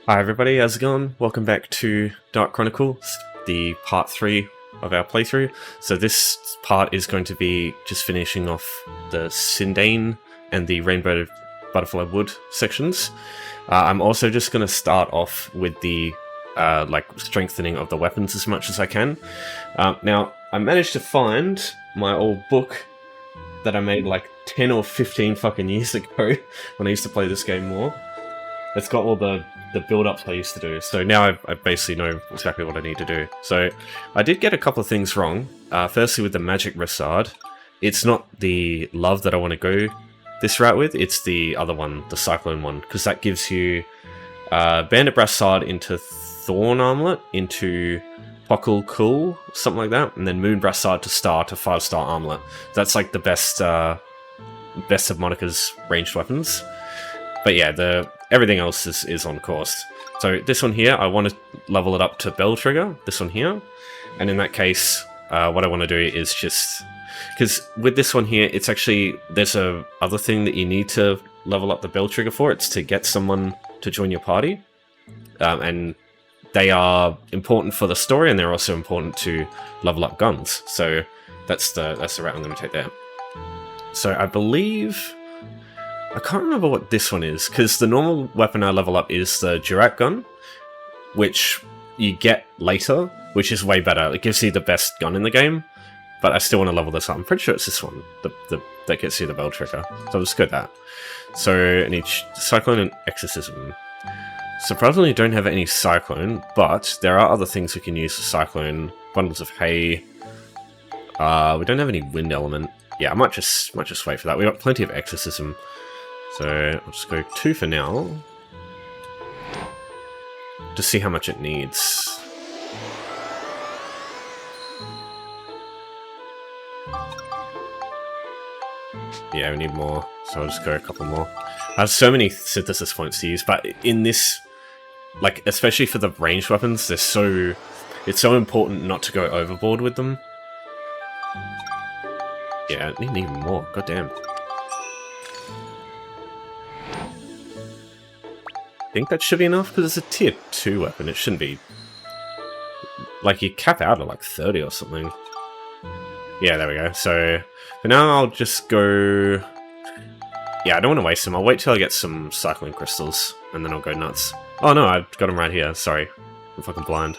Hi everybody, how's it going? Welcome back to Dark Chronicle, the part 3 of our playthrough. So this part is going to be just finishing off the Sindane and the Rainbow Butterfly Wood sections. I'm also just going to start off with the strengthening of the weapons as much as I can. Now, I managed to find my old book that I made like 10 or 15 fucking years ago when I used to play this game more. It's got all the build-ups I used to do, so now I basically know exactly what I need to do. So I did get a couple of things wrong. Firstly, with the Magic Brassard, it's not the Love that I want to go this route with, it's the other one, the Cyclone one, because that gives you Bandit Brassard into Thorn Armlet, into Pockle Cool, something like that, and then Moon Brassard to Star to 5-star Armlet. That's like the best of Monica's ranged weapons. But yeah, everything else is on course. So this one here, I want to level it up to Bell Trigger, this one here. And in that case, what I want to do is just... Because with this one here, it's actually... There's a other thing that you need to level up the Bell Trigger for. It's to get someone to join your party. And they are important for the story, and they're also important to level up guns. So that's the route I'm going to take there. So I believe... I can't remember what this one is, because the normal weapon I level up is the Jurak gun, which you get later, which is way better. It gives you the best gun in the game, but I still want to level this up. I'm pretty sure it's this one that gets you the Bell Trigger, so I'll just go with that. So I need Cyclone and Exorcism. Surprisingly, I don't have any Cyclone, but there are other things we can use for Cyclone. Bundles of Hay. We don't have any Wind Element. Yeah, I might just wait for that. We got plenty of Exorcism. So I'll just go 2 for now, to see how much it needs. Yeah, we need more, so I'll just go a couple more. I have so many synthesis points to use, but in this, like, especially for the ranged weapons, it's so important not to go overboard with them. Yeah, I need even more, goddamn. I think that should be enough, because it's a tier 2 weapon. It shouldn't be... Like, you cap out at like 30 or something. Yeah, there we go. So, for now I'll just go... Yeah, I don't want to waste them. I'll wait till I get some Cycling Crystals, and then I'll go nuts. Oh no, I've got them right here. Sorry. I'm fucking blind.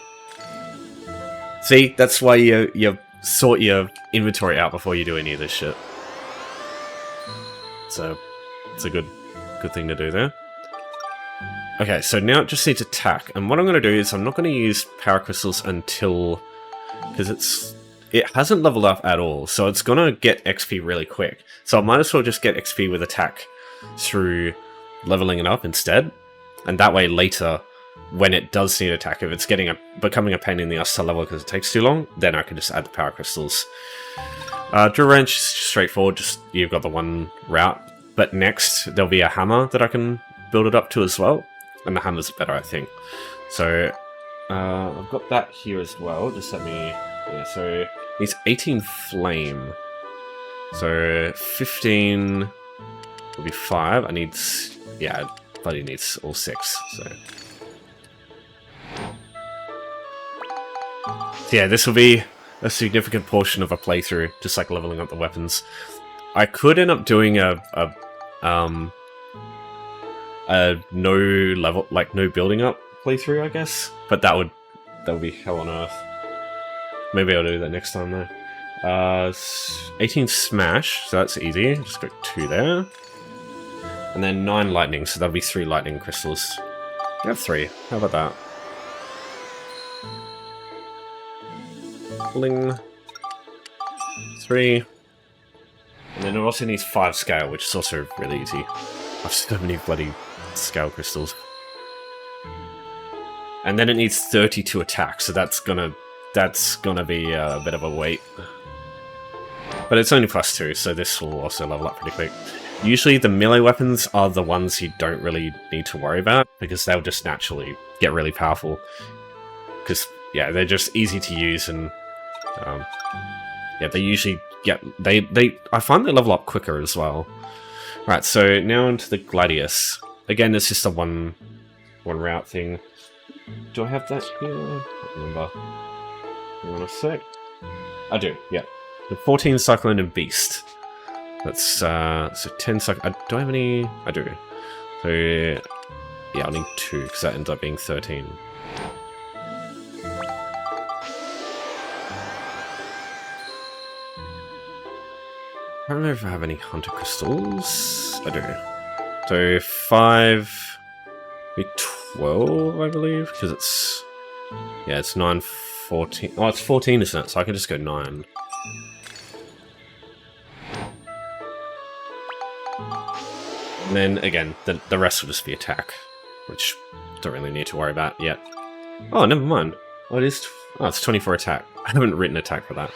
See, that's why you sort your inventory out before you do any of this shit. So, it's a good thing to do there. Okay, so now it just needs attack, and what I'm going to do is I'm not going to use Power Crystals until... because it hasn't leveled up at all, so it's going to get XP really quick. So I might as well just get XP with attack through leveling it up instead, and that way later, when it does need attack, if it's becoming a pain in the ass to level because it takes too long, then I can just add the Power Crystals. Drill Wrench is straightforward, just you've got the one route, but next there'll be a Hammer that I can build it up to as well. And the hammer's better, I think. So, I've got that here as well. Just let me... Yeah, so, it's 18 flame. So, 15 will be 5. I need... Yeah, bloody needs all 6, so... Yeah, this will be a significant portion of a playthrough, just like leveling up the weapons. I could end up doing a no building up playthrough, I guess, but that would be hell on earth. Maybe I'll do that next time though. 18 smash, so that's easy. Just go 2 there, and then 9 lightning, so that'll be 3 lightning crystals. I have 3. How about that? Bling. 3, and then it also needs 5 scale, which is also really easy. I've so many bloody scale crystals. And then it needs 30 to attack, so that's gonna be a bit of a wait. But it's only +2, so this will also level up pretty quick. Usually the melee weapons are the ones you don't really need to worry about, because they'll just naturally get really powerful. Because, yeah, they're just easy to use, and yeah, they usually get... I find they level up quicker as well. Right, so now into the Gladius. Again, it's just a one one route thing. Do I have that here? I can't remember. Hang on a sec. I do, yeah. The 14 Cyclone and Beast. That's, so 10 Cyclone... do I have any... I do. So, yeah, I'll need 2, because that ends up being 13. I don't know if I have any Hunter Crystals. I do. So 5... 12, I believe, because it's... yeah, it's 9, 14... oh, it's 14, isn't it? So I can just go 9. And then, again, the rest will just be attack, which don't really need to worry about yet. Oh, never mind. Oh, it is... oh, it's 24 attack. I haven't written attack for that.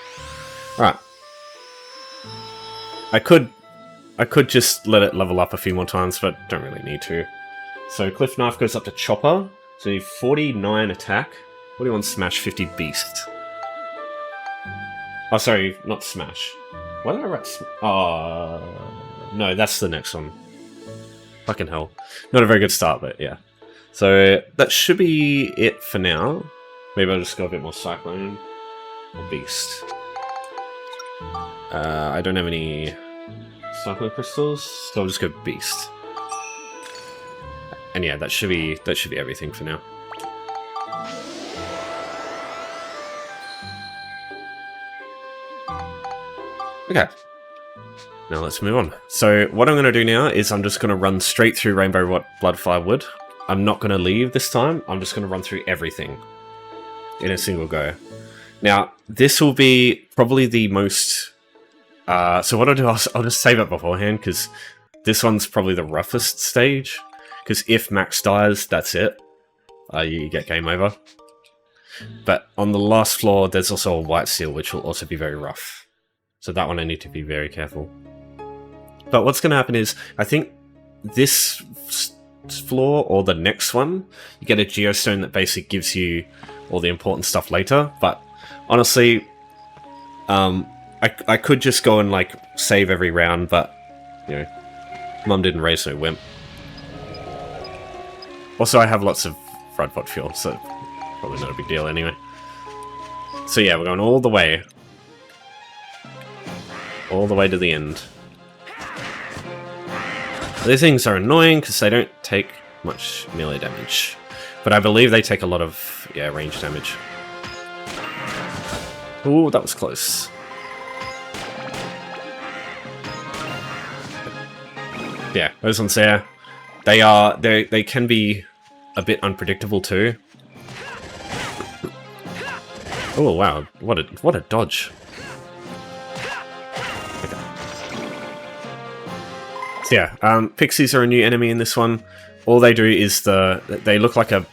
Alright. I could just let it level up a few more times, but don't really need to. So Cliff Knife goes up to Chopper, so you need 49 attack. 41 Smash, 50 Beast. Oh, sorry, not Smash. Why did I write no, that's the next one. Fucking hell. Not a very good start, but yeah. So that should be it for now. Maybe I'll just go a bit more Cyclone or Beast. I don't have any Cyclone Crystals, so I'll just go Beast. And yeah, that should be everything for now. Okay. Now let's move on. So what I'm going to do now is I'm just going to run straight through Rainbow Bloodfire Wood. I'm not going to leave this time. I'm just going to run through everything in a single go. Now, this will be probably the most... so what I'll do, I'll just save it beforehand, because this one's probably the roughest stage. Because if Max dies, that's it. You get game over. But on the last floor, there's also a white seal, which will also be very rough. So that one I need to be very careful. But what's going to happen is, I think this floor, or the next one, you get a geostone that basically gives you all the important stuff later. But honestly, I could just go and like save every round, but you know, Mum didn't raise no wimp. Also, I have lots of Red Pot fuel, so probably not a big deal anyway. So yeah, we're going all the way. All the way to the end. These things are annoying because they don't take much melee damage. But I believe they take a lot of, yeah, range damage. Ooh, that was close. Yeah, those ones there. They can be a bit unpredictable too. Oh wow, what a dodge. So yeah, pixies are a new enemy in this one. All they do is they look like a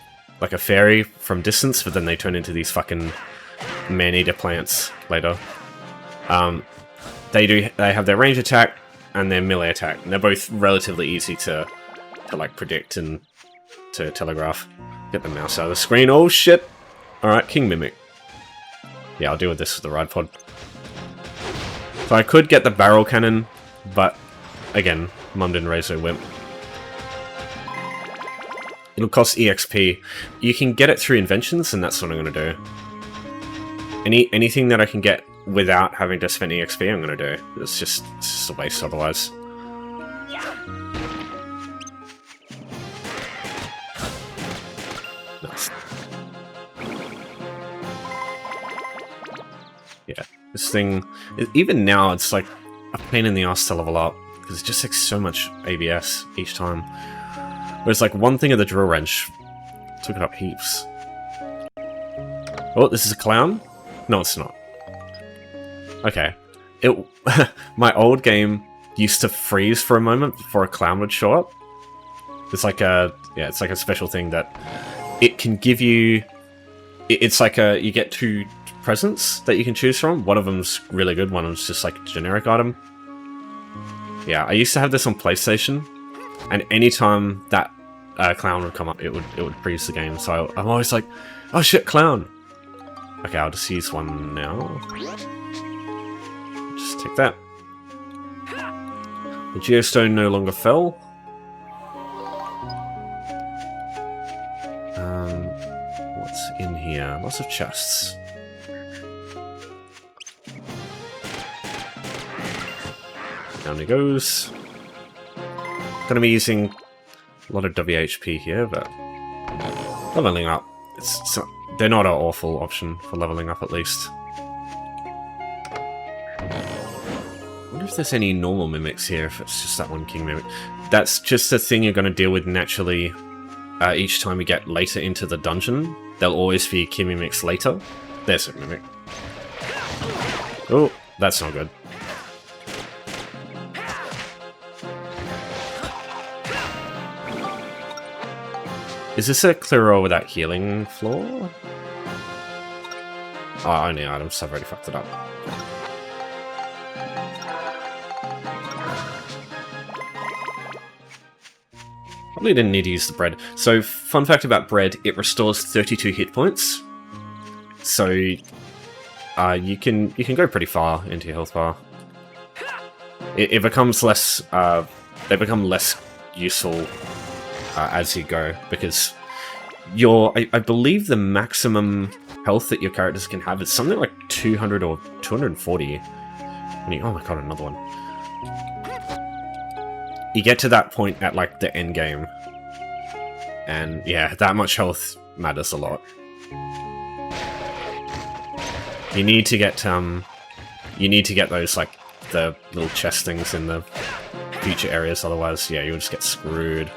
fairy from distance, but then they turn into these fucking man-eater plants later. They have their range attack and their melee attack, and they're both relatively easy to like predict and to telegraph. Get the mouse out of the screen. Oh shit! Alright, King Mimic. Yeah, I'll deal with this with the ride pod. So I could get the barrel cannon, but again, Mum didn't raise her wimp. It'll cost EXP. You can get it through inventions, and that's what I'm going to do. Anything that I can get without having to spend EXP, I'm going to do. It's just a waste otherwise. Nice. Yeah, this thing, even now, it's like a pain in the ass to level up, because it just takes so much ABS each time. Whereas like one thing of the drill wrench took it up heaps. Oh, this is a clown? No, it's not. Okay. My old game used to freeze for a moment before a clown would show up. It's like it's like a special thing that it can give you. It's like you get 2 presents that you can choose from. One of them's really good. One of them's just like a generic item. Yeah, I used to have this on PlayStation, and anytime that clown would come up, it would freeze the game. So I'm always like, oh shit, clown. Okay, I'll just use one now. Just take that. The geostone no longer fell. What's in here? Lots of chests. Down he goes. Gonna be using a lot of WHP here, but leveling up. They're not an awful option for leveling up, at least. I wonder if there's any normal mimics here, if it's just that one king mimic. That's just a thing you're going to deal with naturally each time we get later into the dungeon. There'll always be king mimics later. There's a mimic. Oh, that's not good. Is this a clearer without healing floor? Oh, only items. I've already fucked it up. Probably didn't need to use the bread. So, fun fact about bread, it restores 32 hit points. So, you can go pretty far into your health bar. It becomes less. They become less useful as you go, because I believe the maximum health that your characters can have is something like 200 or 240. Oh my god, another one. You get to that point at like the end game, and yeah, that much health matters a lot. You need to get those like the little chest things in the future areas, otherwise, yeah, you'll just get screwed.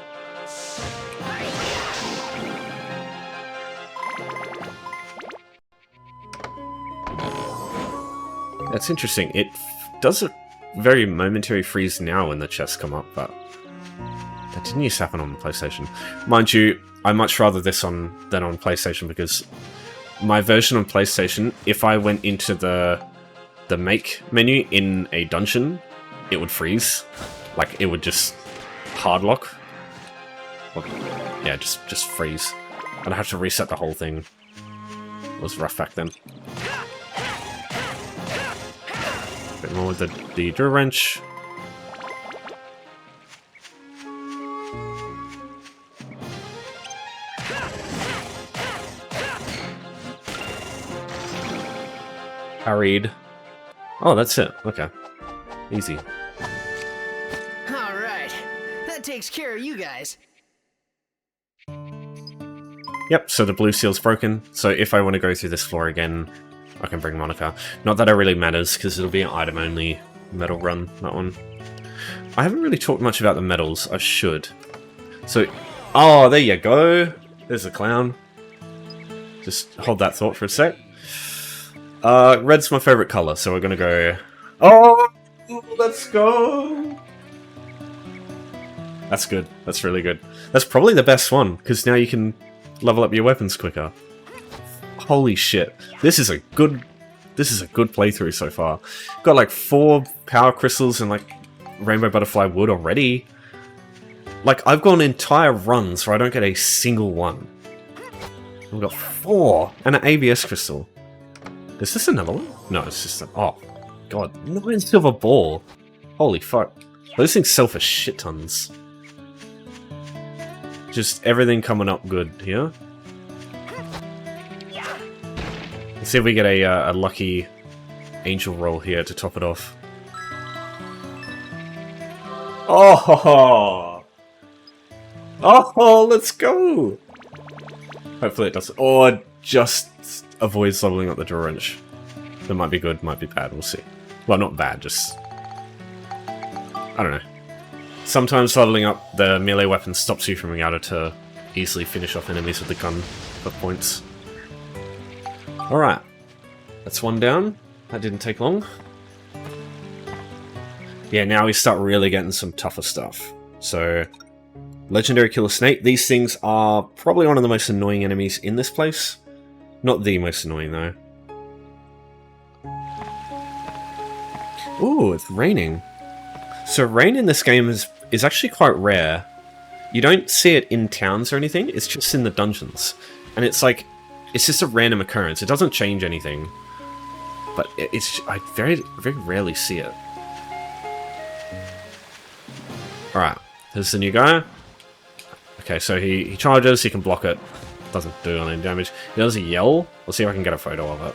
That's interesting. It does a very momentary freeze now when the chests come up, but that didn't used to happen on the PlayStation. Mind you, I much rather this than on PlayStation, because my version on PlayStation, if I went into the make menu in a dungeon, it would freeze. Like, it would just hard lock. Yeah, just freeze. I'd have to reset the whole thing. It was rough back then. Bit more with the drill wrench. Parried. Oh, that's it. Okay. Easy. Alright. That takes care of you guys. Yep, so the blue seal's broken. So if I want to go through this floor again, I can bring Monica. Not that it really matters, because it'll be an item-only medal run, that one. I haven't really talked much about the medals. I should. So, oh, there you go. There's a clown. Just hold that thought for a sec. Red's my favourite colour, so we're gonna go... Oh, let's go! That's good. That's really good. That's probably the best one, because now you can level up your weapons quicker. Holy shit. This is a good playthrough so far. Got like 4 power crystals and like rainbow butterfly wood already. Like, I've gone entire runs where I don't get a single one. I've got 4 and an ABS crystal. Is this another one? No, it's just oh god, 9 silver ball. Holy fuck. Those things sell for shit tons. Just everything coming up good here. Let's see if we get a lucky angel roll here to top it off. Oh! Oh, let's go! Hopefully it doesn't. Or just avoids leveling up the drill wrench. That might be good, might be bad, we'll see. Well, not bad, just... I don't know. Sometimes leveling up the melee weapon stops you from being able to easily finish off enemies with the gun for points. Alright. That's one down. That didn't take long. Yeah, now we start really getting some tougher stuff. So, Legendary Killer Snake. These things are probably one of the most annoying enemies in this place. Not the most annoying, though. Ooh, it's raining. So rain in this game is actually quite rare. You don't see it in towns or anything, it's just in the dungeons. And it's like, it's just a random occurrence. It doesn't change anything. But I very, very rarely see it. Alright, there's the new guy. Okay, so he charges, he can block it. doesn't do any damage. He does yell. We'll see if I can get a photo of it.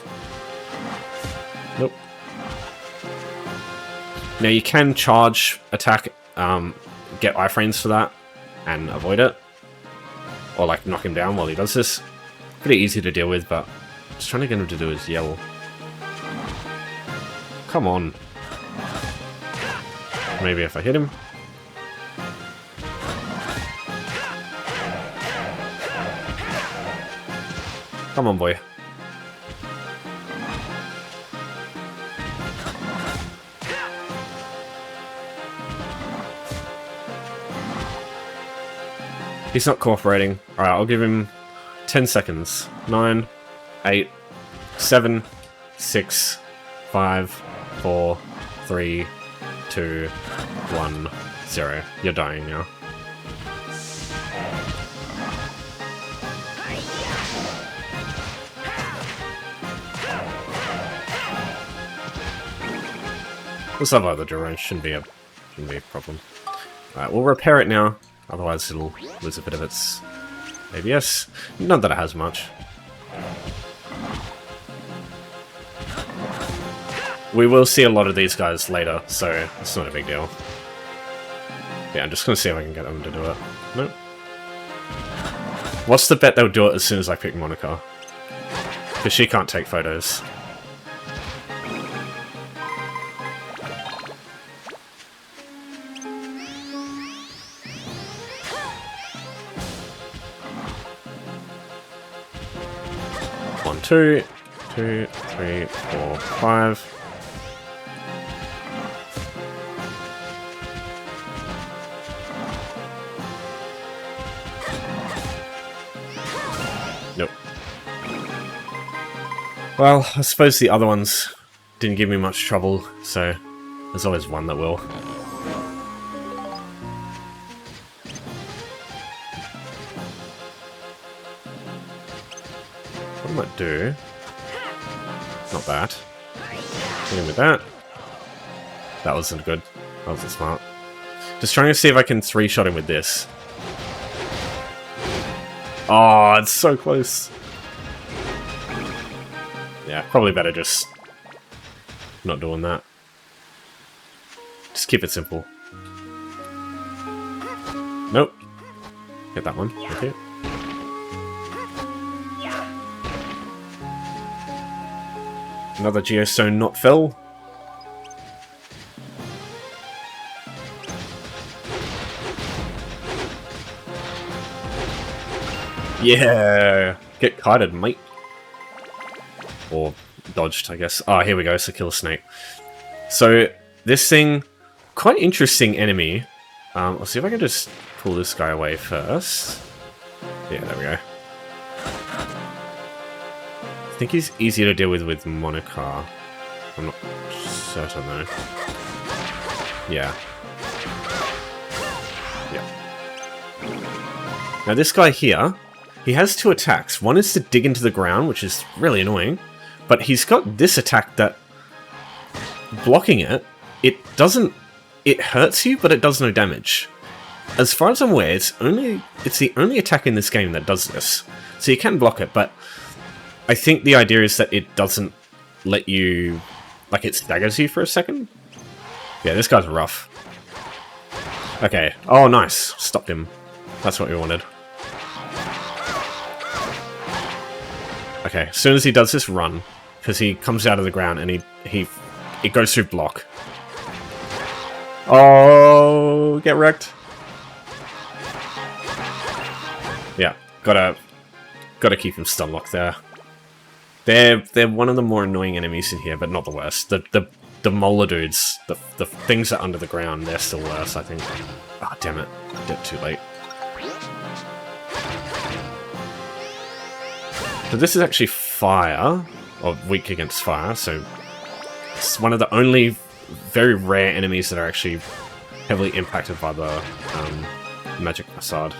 Nope. Now you can charge attack, get iframes for that, and avoid it. Or like knock him down while he does this. Pretty easy to deal with, but just trying to get him to do his yell. Come on. Maybe if I hit him. Come on, boy. He's not cooperating. Alright, I'll give him 10 seconds. 9, 8, 7, 6, 5, 4, 3, 2, 1, 0. You're dying now. We'll survive the drone. Shouldn't be a problem. Alright, we'll repair it now. Otherwise it'll lose a bit of its ABS. Not that it has much. We will see a lot of these guys later, so it's not a big deal. Yeah, I'm just gonna see if I can get them to do it. Nope. What's the bet they'll do it as soon as I pick Monica? Because she can't take photos. One, two, 2, 3, 4, 5. Nope. Well, I suppose the other ones didn't give me much trouble, so there's always one that will. What I might do... Not that. Hit him with that. That wasn't good. That wasn't smart. Just trying to see if I can 3-shot him with this. Oh, it's so close. Yeah, probably better just not doing that. Just keep it simple. Nope. Get that one. Okay. Another geostone not fell. Yeah! Get kited, mate. Or dodged, I guess. Ah, here we go, so kill a snake. So, this thing, quite interesting enemy. Let's see if I can just pull this guy away first. Yeah, there we go. I think he's easier to deal with Monica. I'm not certain though. Yeah. Yeah. Now this guy here, he has 2 attacks. One is to dig into the ground, which is really annoying. But he's got this attack that, blocking it, it hurts you, but it does no damage. As far as I'm aware, it's the only attack in this game that does this. So you can block it, but I think the idea is that it doesn't let you... Like, it staggers you for a second? Yeah, this guy's rough. Okay. Oh, nice. Stopped him. That's what we wanted. Okay, as soon as he does this, run. Because he comes out of the ground and it goes through block. Oh, get wrecked. Yeah, gotta keep him stun locked there. They're one of the more annoying enemies in here, but not the worst. The molar dudes, the things that are under the ground, they're still worse, I think. Ah, oh, damn it. I did it too late. So this is actually fire, or weak against fire, so it's one of the only very rare enemies that are actually heavily impacted by the magic facade.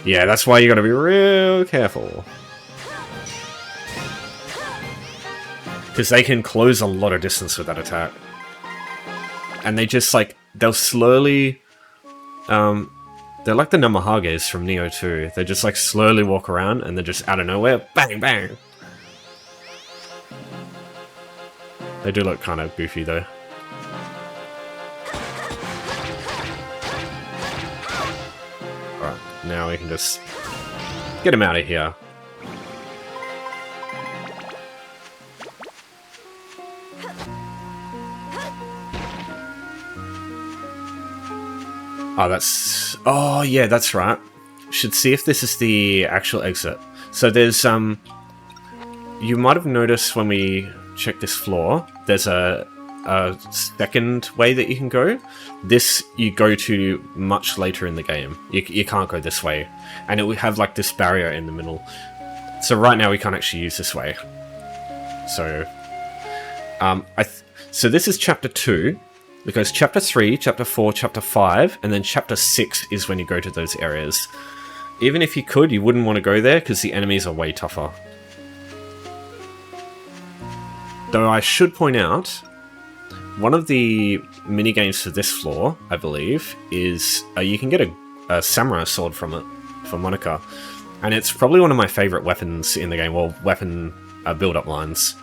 Yeah, that's why you gotta be real careful. Because they can close a lot of distance with that attack. And they just, like, they'll slowly They're like the Namahages from Neo 2. They just like slowly walk around and they're just out of nowhere, bang, bang. They do look kind of goofy though. Alright, now we can just get him out of here. Oh, that's... Oh, yeah, that's right. Should see if this is the actual exit. So there's, you might have noticed when we check this floor, there's a second way that you can go. This you go to much later in the game. You can't go this way. And it will have, like, this barrier in the middle. So right now we can't actually use this way. So, so this is Chapter 2. Because Chapter 3, Chapter 4, Chapter 5, and then Chapter 6 is when you go to those areas. Even if you could, you wouldn't want to go there because the enemies are way tougher. Though I should point out, one of the minigames for this floor, I believe, is you can get a samurai sword from it, for Monica. And it's probably one of my favourite weapons in the game, well, weapon build-up lines.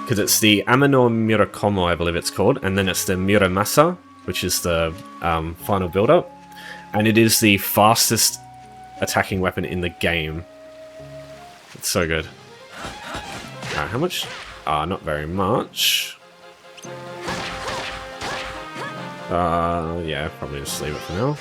Because it's the Amano Murakomo, I believe it's called, and then it's the Muramasa, which is the final build-up. And it is the fastest attacking weapon in the game. It's so good. Alright, how much? Not very much. Yeah, probably just leave it for now.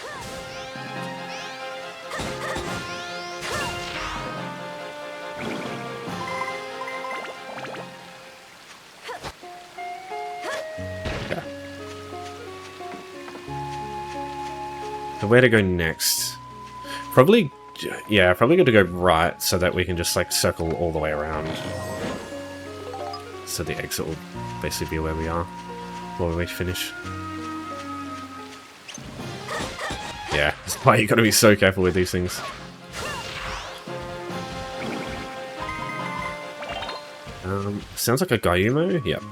So where to go next? Probably, yeah, probably got to go right so that we can just like circle all the way around. So the exit will basically be where we are while we wait to finish. Yeah, that's why you got to be so careful with these things. Sounds like a Gayumo? Yep.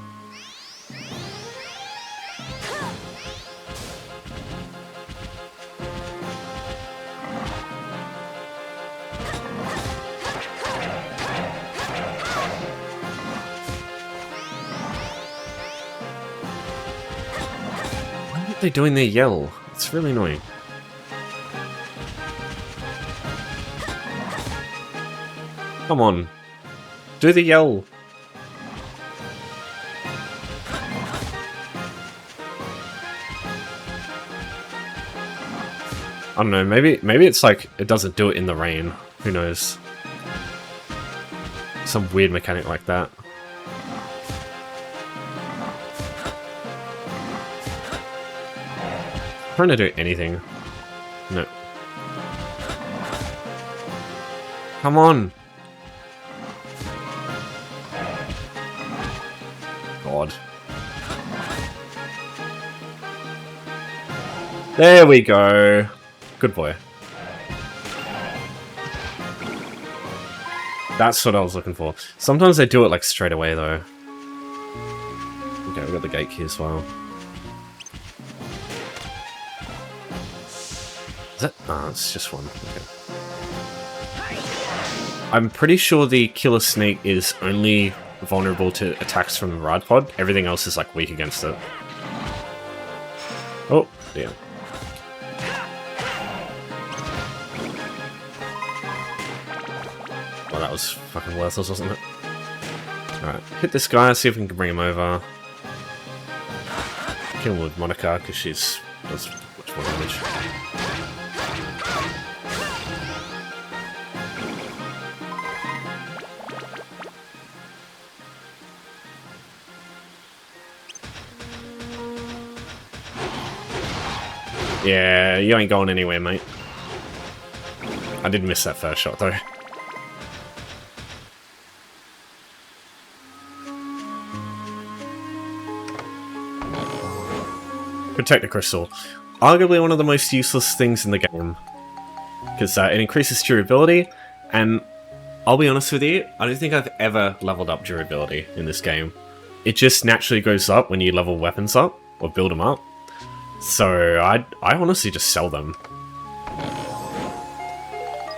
They're doing their yell. It's really annoying. Come on. Do the yell. I don't know, maybe it's like it doesn't do it in the rain. Who knows? Some weird mechanic like that. Trying to do anything. No. Come on. God. There we go. Good boy. That's what I was looking for. Sometimes they do it like straight away though. Okay, we've got the gate key as well. Is that? Ah, it's just one. Okay. I'm pretty sure the killer snake is only vulnerable to attacks from the ride pod. Everything else is like weak against it. Oh, yeah. Well, that was fucking worthless, wasn't it? Alright, hit this guy, see if we can bring him over. Kill him with Monica, because she does much more damage. Yeah, you ain't going anywhere, mate. I did miss that first shot, though. Protect the crystal. Arguably one of the most useless things in the game. Because it increases durability, and I'll be honest with you, I don't think I've ever leveled up durability in this game. It just naturally goes up when you level weapons up, or build them up. So I honestly just sell them.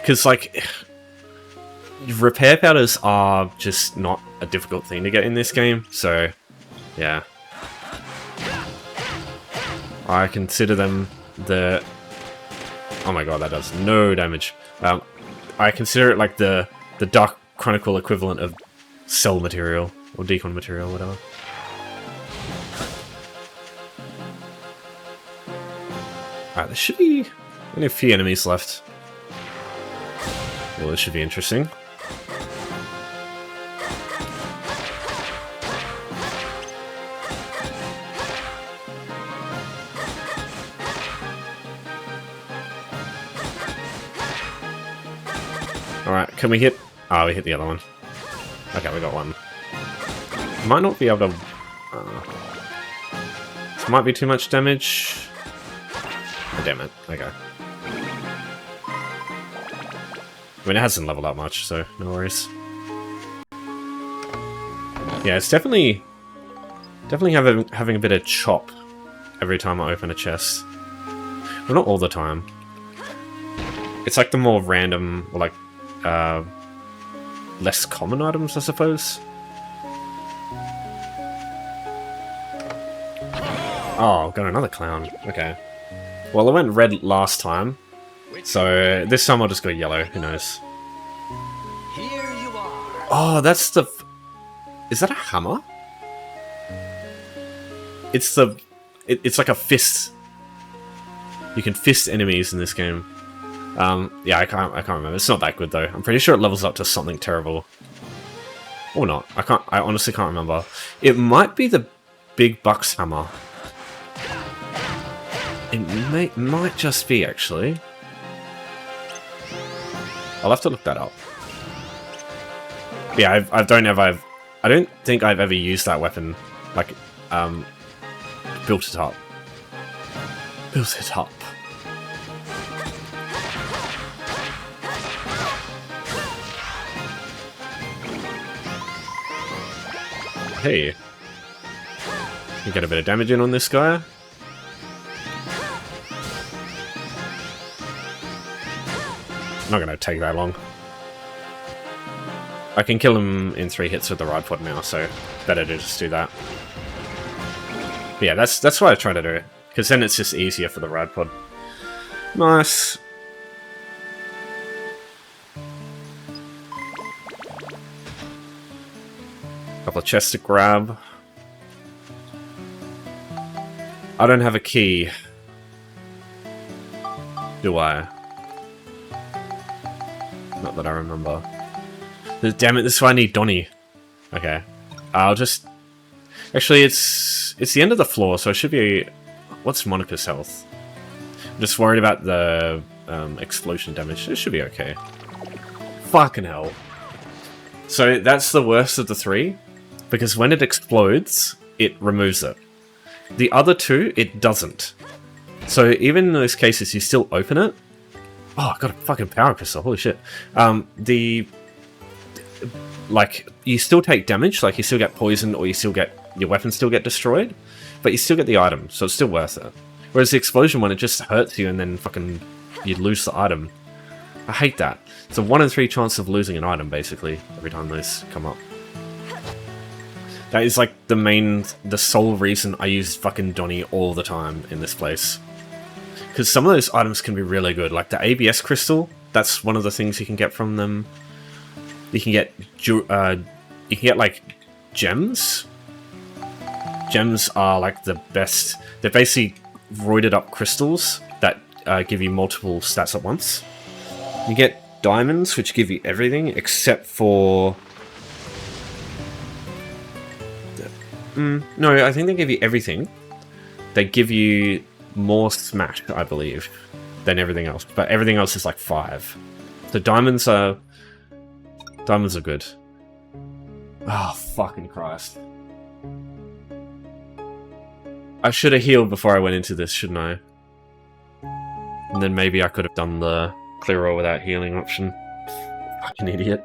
Because, like, repair powders are just not a difficult thing to get in this game, so, yeah. I consider them the... Oh my god, that does no damage. I consider it like the Dark Chronicle equivalent of cell material, or decon material, whatever. Alright, there should be only a few enemies left. Well, this should be interesting. Alright, can we hit... Oh, we hit the other one. Okay, we got one. Might not be able to... this might be too much damage. Oh, damn it. Okay. I mean, it hasn't leveled up much, so no worries. Yeah, it's definitely having a bit of chop every time I open a chest. Well, not all the time. It's like the more random, or like, less common items, I suppose. Oh, got another clown. Okay. Well, I went red last time, so this time I'll just go yellow. Who knows? Here you are. Oh, that's the... Is that a hammer? It's the... It's like a fist. You can fist enemies in this game. Yeah, I can't remember. It's not that good though. I'm pretty sure it levels up to something terrible. Or not. I honestly can't remember. It might be the Big Bucks hammer. It might just be, actually. I'll have to look that up. Yeah, I don't think I've ever used that weapon. Like, built it up. Built it up. Hey. You get a bit of damage in on this guy. Not gonna take that long. I can kill him in 3 hits with the ride pod now, so better to just do that. But yeah, that's what I try to do, because then it's just easier for the ride pod. Nice. Couple of chests to grab. I don't have a key. Do I? Not that I remember. Damn it, this is why I need Donnie. Okay. I'll just... Actually, it's the end of the floor, so it should be... What's Monica's health? I'm just worried about the explosion damage. It should be okay. Fucking hell. So that's the worst of the 3, because when it explodes, it removes it. The other 2, it doesn't. So even in those cases, you still open it. Oh, I got a fucking power crystal, holy shit. Like, you still take damage, like you still get poisoned, or your weapons still get destroyed, but you still get the item, so it's still worth it. Whereas the explosion one, it just hurts you and then fucking you lose the item. I hate that. It's a 1 in 3 chance of losing an item, basically, every time those come up. That is like the sole reason I use fucking Donnie all the time in this place. Because some of those items can be really good, like the ABS crystal, that's one of the things you can get from them. You can get like gems. Gems are like the best. They're basically roided up crystals that give you multiple stats at once. You get diamonds, which give you everything except for... no, I think they give you everything. They give you more smash, I believe, than everything else. But everything else is like 5. So diamonds are good. Oh, fucking Christ. I should have healed before I went into this, shouldn't I? And then maybe I could have done the clear all without healing option. Fucking idiot.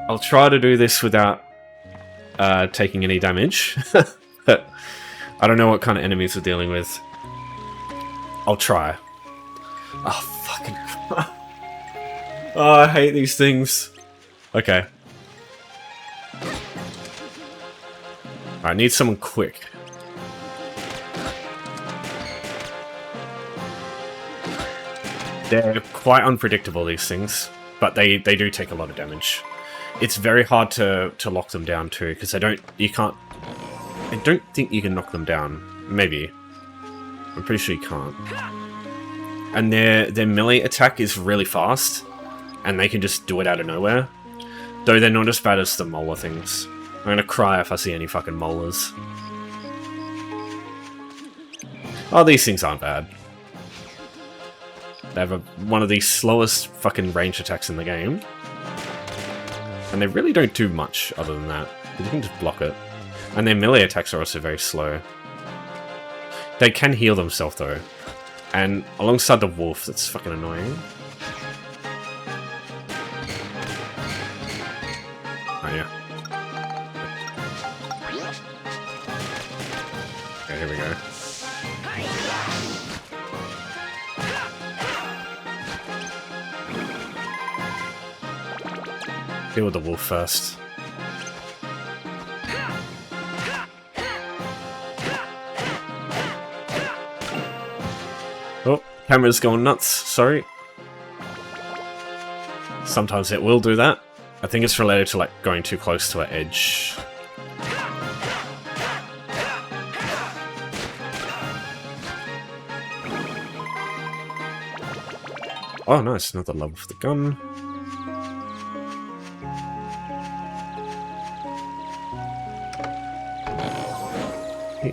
I'll try to do this without taking any damage. But I don't know what kind of enemies we're dealing with. I'll try. Oh, fucking... Oh, I hate these things. Okay. I need someone quick. They're quite unpredictable, these things, but they do take a lot of damage. It's very hard to lock them down too, because I don't think you can knock them down. Maybe. I'm pretty sure you can't. And their melee attack is really fast, and they can just do it out of nowhere. Though they're not as bad as the molar things. I'm gonna cry if I see any fucking molars. Oh, these things aren't bad. They have one of the slowest fucking range attacks in the game. And they really don't do much other than that. You can just block it. And their melee attacks are also very slow. They can heal themselves though. And alongside the wolf, that's fucking annoying. Oh yeah. Okay, here we go. Deal with the wolf first. Oh, camera's going nuts, sorry. Sometimes it will do that. I think it's related to like going too close to an edge. Oh nice, another level for the gun.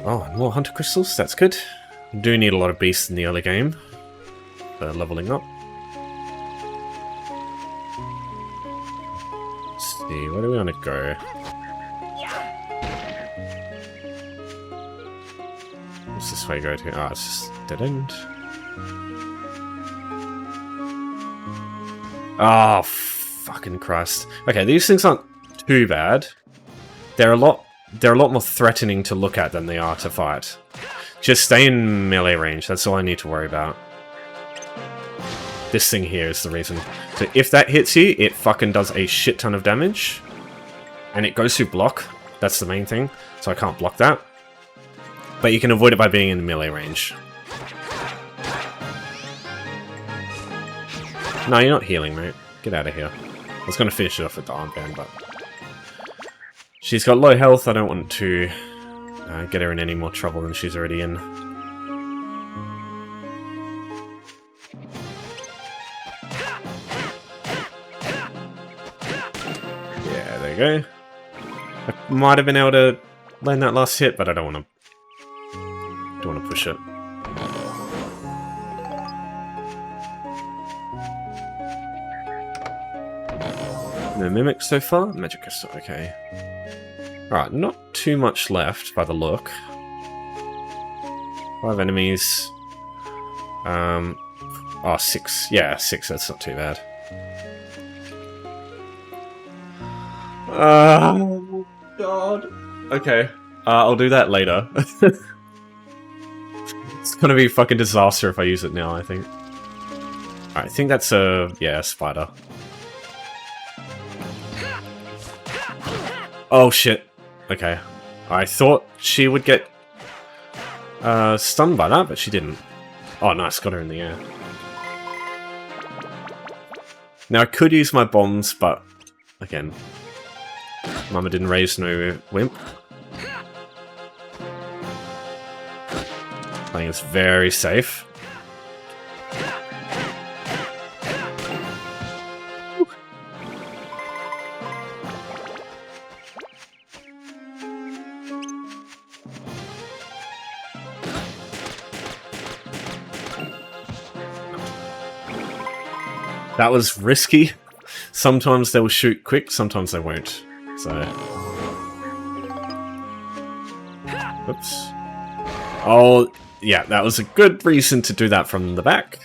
Oh, more hunter crystals, that's good. You do need a lot of beasts in the early game for leveling up. Let's see, where do we want to go? What's this way go to? Ah, it's just dead end. Oh, fucking Christ. Okay, these things aren't too bad. They're a lot more threatening to look at than they are to fight. Just stay in melee range, that's all I need to worry about. This thing here is the reason. So if that hits you, it fucking does a shit ton of damage. And it goes through block, that's the main thing. So I can't block that. But you can avoid it by being in melee range. No, you're not healing, mate. Get out of here. I was going to finish it off with the armband, but... She's got low health, I don't want to get her in any more trouble than she's already in. Yeah, there you go. I might have been able to land that last hit, but I don't want to push it. No mimic so far? Magic crystal, okay. Alright, not too much left by the look. 5 enemies. Oh, 6. Yeah, 6, that's not too bad. Oh, God. Okay. I'll do that later. It's gonna be a fucking disaster if I use it now, I think. Alright, I think that's a... yeah, a spider. Oh, shit. Okay. I thought she would get stunned by that, but she didn't. Oh, nice. Got her in the air. Now, I could use my bombs, but... again... Mama didn't raise no wimp. I think it's very safe. That was risky. Sometimes they will shoot quick, sometimes they won't. So... oops. Oh, yeah, that was a good reason to do that from the back.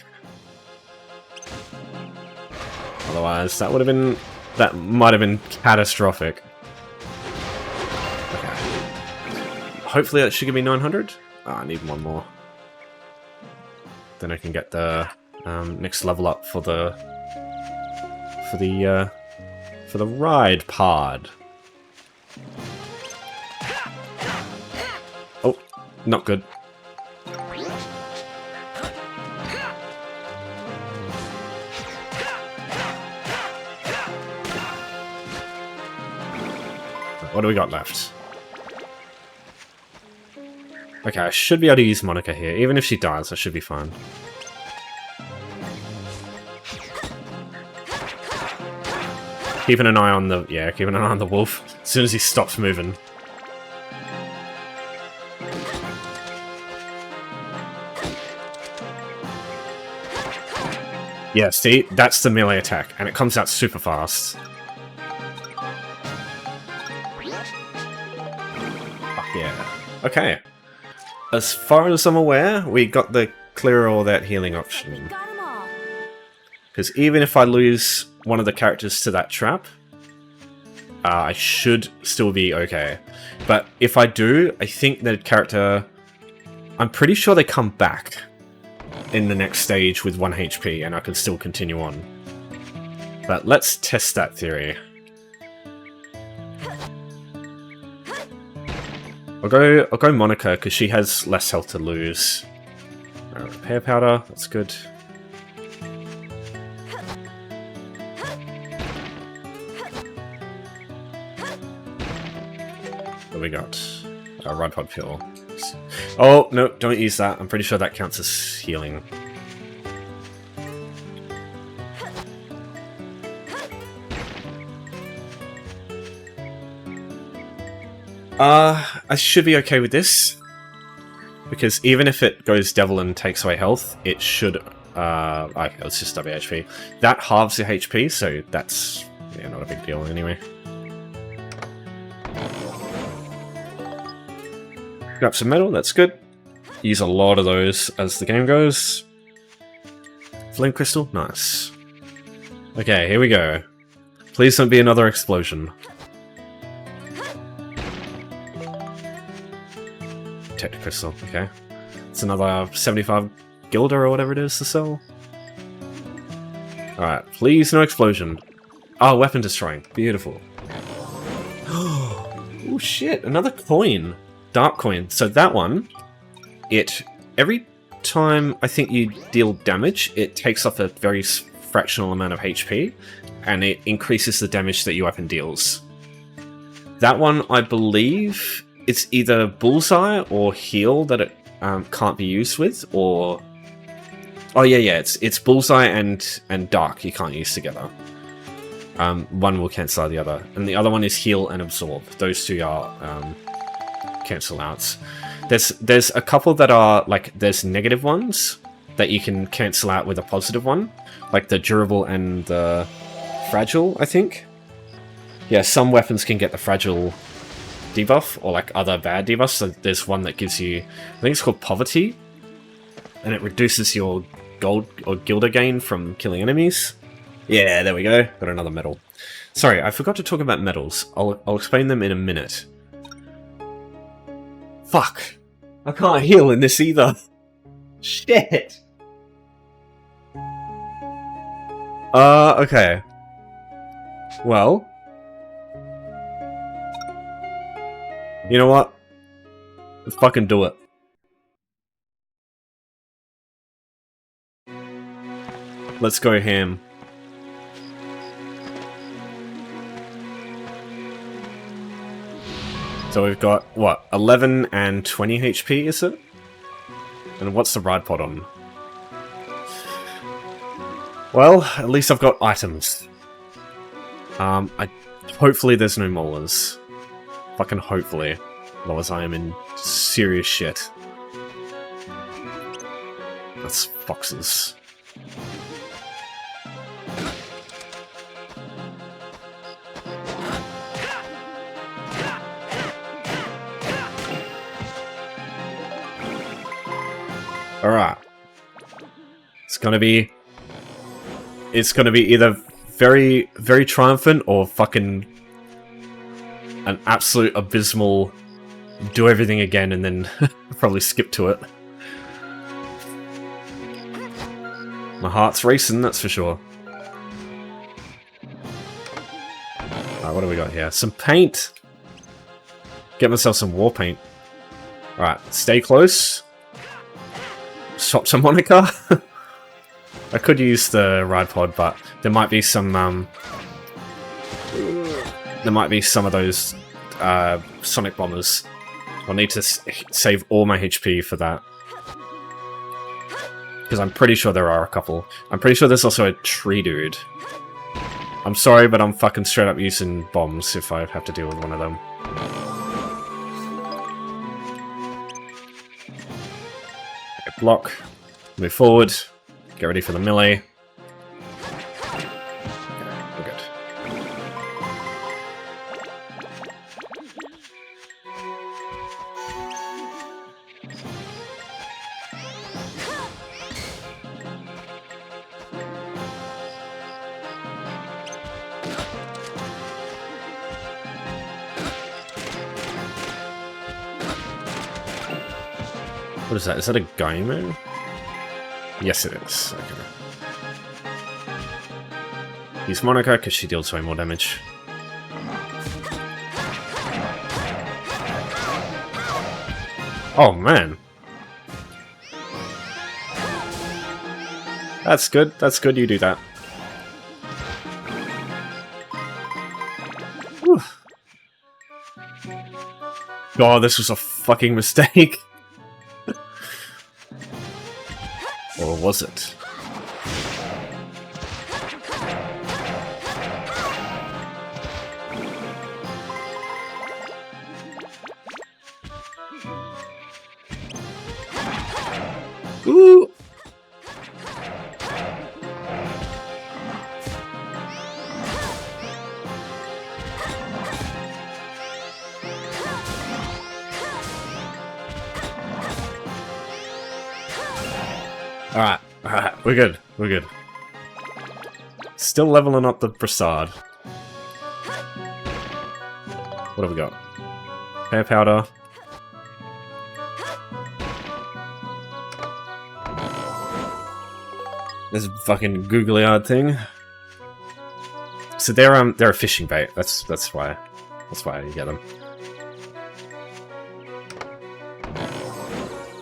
Otherwise, that would have been... that might have been catastrophic. Okay. Hopefully that should give me 900. Oh, I need one more. Then I can get the next level up for the for the ride pod. Oh, not good. What do we got left? Okay, I should be able to use Monica here. Even if she dies, I should be fine. Keeping an eye on the... yeah, keeping an eye on the wolf. As soon as he stops moving. Yeah, see? That's the melee attack, and it comes out super fast. Fuck yeah. Okay. As far as I'm aware, we got the clear all that healing option. Because even if I lose one of the characters to that trap, I should still be okay. But if I do, I think that character... I'm pretty sure they come back in the next stage with 1 HP, and I can still continue on. But let's test that theory. I'll go Monica, because she has less health to lose. Repair powder, that's good. What we got? Rod pod fuel. Oh, no, don't use that. I'm pretty sure that counts as healing. I should be okay with this. Because even if it goes devil and takes away health, it should... okay, let's just WHP. That halves your HP, so that's... yeah, not a big deal anyway. Grab some metal, that's good. Use a lot of those as the game goes. Flame crystal, nice. Okay, here we go. Please don't be another explosion. Tech crystal, okay. It's another 75 gilder or whatever it is to sell. Alright, please no explosion. Oh, weapon destroying. Beautiful. Oh shit, another coin. Dark coin. So that one, every time I think you deal damage, it takes off a very fractional amount of HP, and it increases the damage that your weapon deals. That one, I believe, it's either bullseye or heal that it can't be used with, or... oh yeah, it's bullseye and dark you can't use together. One will cancel out the other, and the other one is heal and absorb. Those two are cancel outs. There's a couple that are like there's negative ones that you can cancel out with a positive one, like the durable and the fragile, I think. Yeah, some weapons can get the fragile debuff or like other bad debuffs. So there's one that gives you, I think it's called poverty, and it reduces your gold or gilder gain from killing enemies. Yeah, there we go. Got another medal. Sorry, I forgot to talk about medals. I'll explain them in a minute. Fuck. I can't heal in this either. Shit. Okay. Well. You know what? Let's fucking do it. Let's go ham. So we've got, what, 11 and 20 HP, is it? And what's the ride pod on? Well, at least I've got items. Hopefully there's no molars. Fucking hopefully. Otherwise I am in serious shit. That's foxes. Alright. It's gonna be either very, very triumphant or fucking an absolute abysmal do everything again and then probably skip to it. My heart's racing, that's for sure. Alright, what do we got here? Some paint! Get myself some war paint. Alright, stay close. Swap some Monica. I could use the ride pod, but there might be some of those sonic bombers. I'll need to save all my HP for that. Because I'm pretty sure there are a couple. I'm pretty sure there's also a tree dude. I'm sorry, but I'm fucking straight up using bombs if I have to deal with one of them. Okay, block. Move forward. Get ready for the melee. Okay, we're good. What is that? Is that a Gaimo? Yes, it is. Okay. Use Monica because she deals way more damage. Oh man, that's good. That's good. You do that. Whew. God, this was a fucking mistake. Or was it? Ooh! Alright, alright, we're good, we're good. Still leveling up the Prasad. What have we got? Hair powder. This fucking googly-eyed thing. So they're a fishing bait. That's why you get them.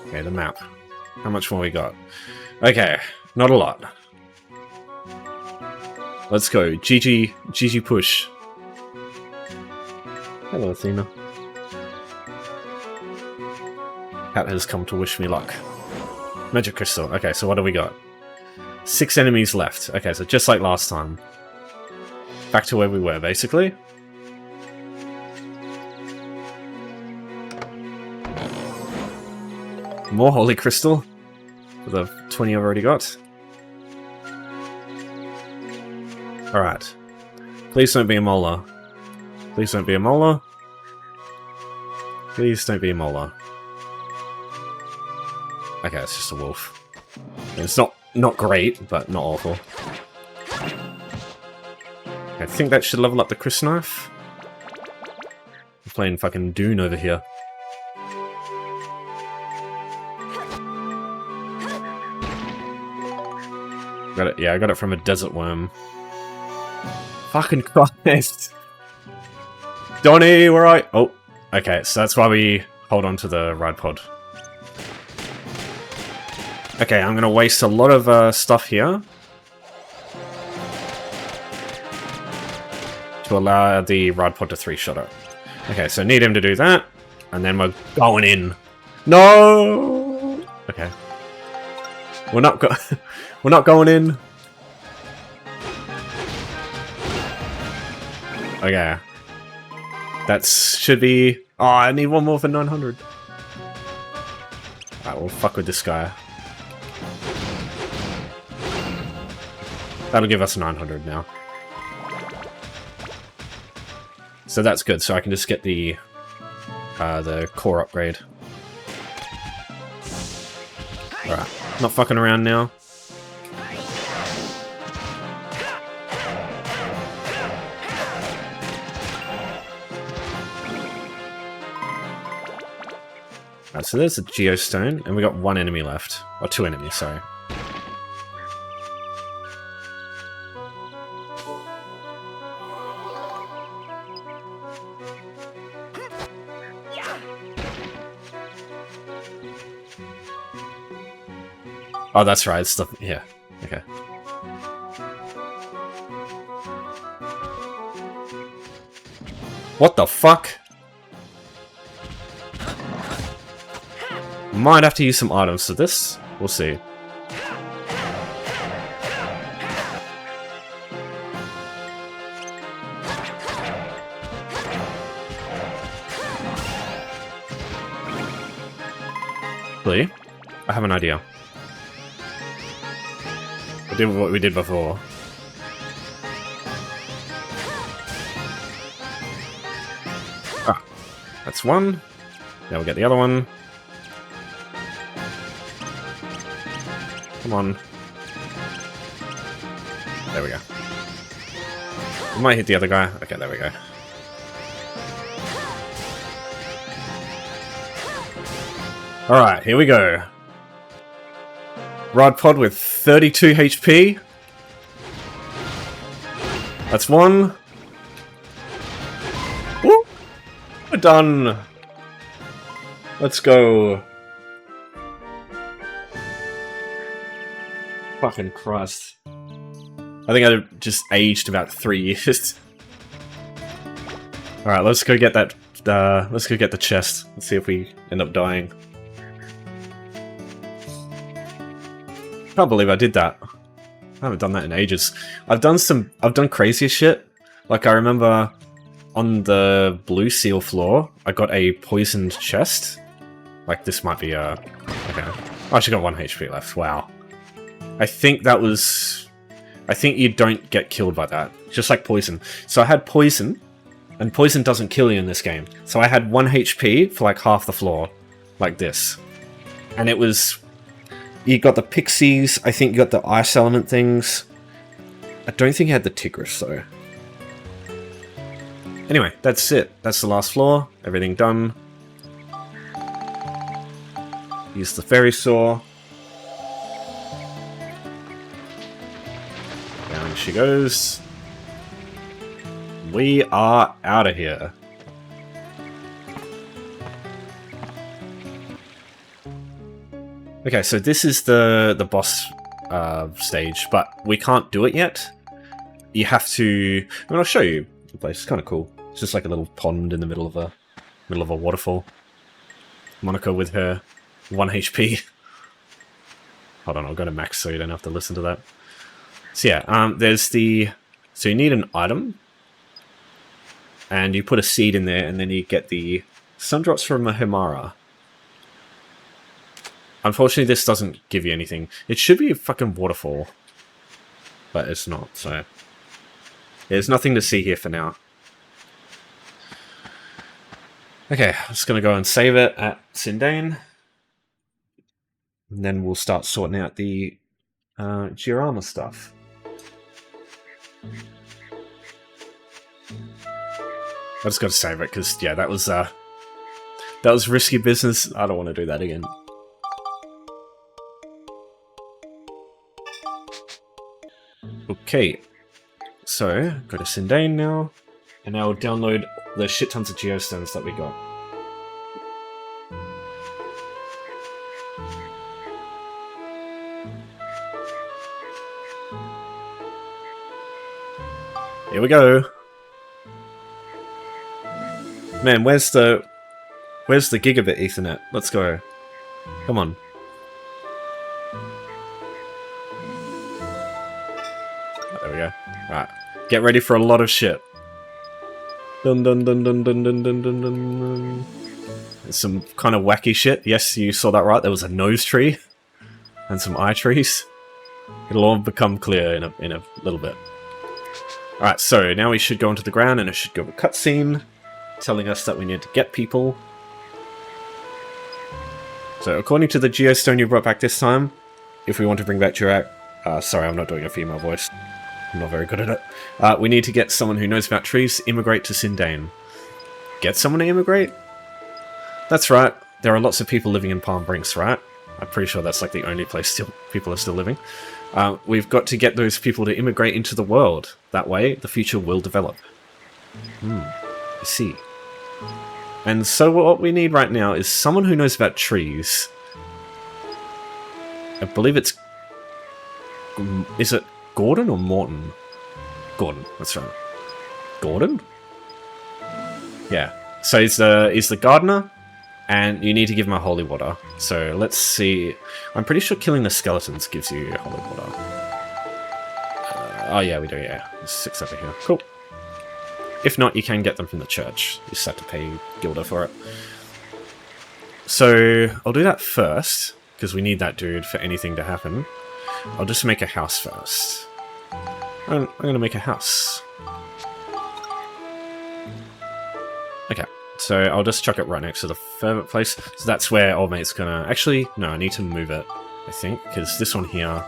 Okay, the map. How much more we got? Okay, not a lot. Let's go. GG push. Hello, Athena. Cat has come to wish me luck. Magic crystal. Okay, so what do we got? 6 enemies left. Okay, so just like last time. Back to where we were, basically. More holy crystal. For the 20 I've already got. Alright. Please don't be a molar. Please don't be a molar. Please don't be a molar. Okay, it's just a wolf. It's not great, but not awful. I think that should level up the Chris knife. I'm playing fucking Dune over here. Got it. Yeah, I got it from a desert worm. Fucking Christ! Donnie, where are you? Oh, okay. So that's why we hold on to the ride pod. Okay, I'm gonna waste a lot of stuff here to allow the ride pod to 3-shot it. Okay, so need him to do that, and then we're going in. No. Okay. We're not going in. Okay. That should be... Oh, I need one more for 900. Alright, we'll fuck with this guy. That'll give us 900 now. So that's good, so I can just get the core upgrade. Alright, not fucking around now. Alright, so there's a geostone, and we got 1 enemy left. Or 2 enemies, sorry. Oh, that's right. It's the... Yeah. Okay. What the fuck? Might have to use some items for this. We'll see. Really? I have an idea. We'll do what we did before. Ah, that's one. Now we'll get the other one. Come on. There we go. We might hit the other guy. Okay, there we go. Alright, here we go. Rod pod with 32 HP. That's one. Woo! We're done. Let's go. Fucking Christ. I think I just aged about 3 years. Alright, let's go get that, let's go get the chest. Let's see if we end up dying. Can't believe I did that. I haven't done that in ages. I've done crazier shit. Like, I remember on the blue seal floor, I got a poisoned chest. Like, this might be, okay. I actually got 1 HP left. Wow. I think that was... I think you don't get killed by that. Just like poison. So I had poison, and poison doesn't kill you in this game. So I had 1 HP for like half the floor. Like this. And it was... You got the pixies, I think you got the ice element things. I don't think you had the Tigris though. Anyway, that's it. That's the last floor. Everything done. Use the fairy saw. Down she goes. We are out of here. Okay, so this is the boss stage, but we can't do it yet. You have to... I mean, I'll show you the place. It's kind of cool. It's just like a little pond in the middle of a waterfall. Monica with her 1 HP. Hold on, I'll go to max so you don't have to listen to that. So yeah, there's the... So you need an item. And you put a seed in there, and then you get the Sundrops from a Himara. Unfortunately, this doesn't give you anything. It should be a fucking waterfall. But it's not, so... There's nothing to see here for now. Okay, I'm just gonna go and save it at Sindane. And then we'll start sorting out the Giorama stuff. I just gotta save it, because, yeah, that was risky business. I don't want to do that again. Okay, so go to Sindane now, and now we'll download the shit tons of geostones that we got. Here we go. Man, where's the gigabit Ethernet? Let's go. Come on. There we go. Right. Get ready for a lot of shit. Dun dun dun dun dun dun dun dun dun. There's some kind of wacky shit. Yes, you saw that right. There was a nose tree. And some eye trees. It'll all become clear in a little bit. Alright, so now we should go into the ground and it should go to a cutscene. Telling us that we need to get people. So according to the geostone you brought back this time, if we want to bring back Jurak... sorry, I'm not doing a female voice. I'm not very good at it. We need to get someone who knows about trees to immigrate to Sindane. Get someone to immigrate? That's right. There are lots of people living in Palm Brinks, right? I'm pretty sure that's like the only place people are still living. We've got to get those people to immigrate into the world. That way, the future will develop. I see. And so what we need right now is someone who knows about trees. I believe it's... Is it Gordon or Morton? Gordon, that's right. Gordon? Yeah. So he's the gardener, and you need to give him a holy water. So let's see. I'm pretty sure killing the skeletons gives you holy water. Oh yeah, we do, yeah. There's 6 over here. Cool. If not, you can get them from the church. You just have to pay Gilda for it. So I'll do that first, because we need that dude for anything to happen. I'll just make a house first. I'm going to make a house. Okay, so I'll just chuck it right next to the fervent place. So that's where old mate's going to... Actually, no, I need to move it, I think, because this one here...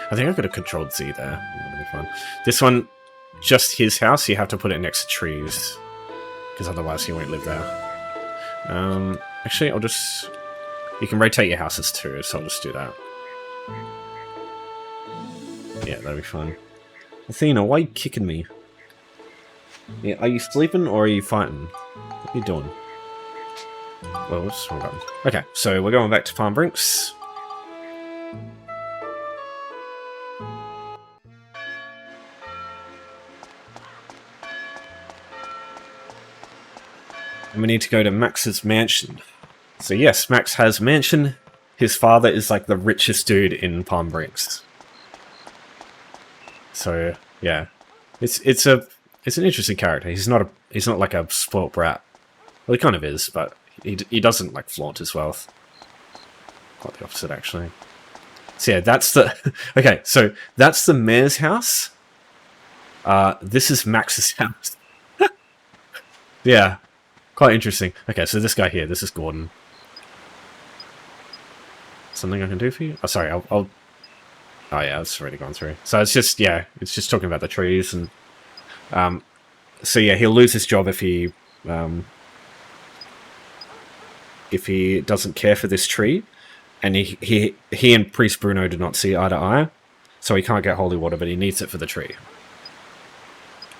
I think I could have controlled Z there. That'll be fun. This one, just his house, you have to put it next to trees, because otherwise he won't live there. Actually, I'll just... You can rotate your houses too, so I'll just do that. Yeah, that'll be fun. Athena, why are you kicking me? Yeah, are you sleeping or are you fighting? What are you doing? Well, what's wrong button? Okay, so we're going back to Palm Brinks. And we need to go to Max's mansion. So yes, Max has a mansion. His father is like the richest dude in Palm Brinks. So yeah, it's an interesting character. He's not like a spoilt brat. Well, he kind of is, but he doesn't like flaunt his wealth. Quite the opposite, actually. So yeah, that's the okay. So that's the mayor's house. This is Max's house. Yeah, quite interesting. Okay, so this guy here, this is Gordon. Something I can do for you? Oh, sorry, I'll oh yeah, it's already gone through. So it's just, yeah, it's just talking about the trees and... so yeah, he'll lose his job if he doesn't care for this tree. And he and Priest Bruno do not see eye to eye. So he can't get holy water, but he needs it for the tree.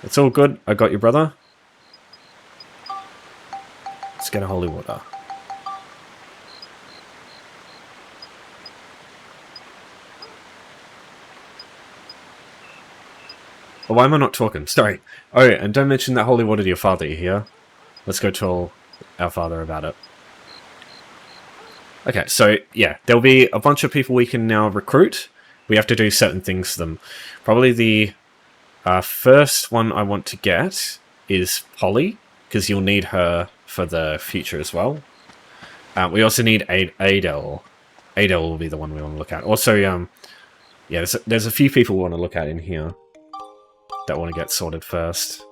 It's all good. I got you, brother. Let's get a holy water. Oh, why am I not talking? Sorry. Oh, and don't mention that holy water to your father, you hear? Let's go tell our father about it. Okay, so, yeah, there'll be a bunch of people we can now recruit. We have to do certain things for them. Probably the first one I want to get is Polly, because you'll need her for the future as well. We also need Adel. Adel will be the one we want to look at. Also, yeah, there's a few people we want to look at in here that want to get sorted first.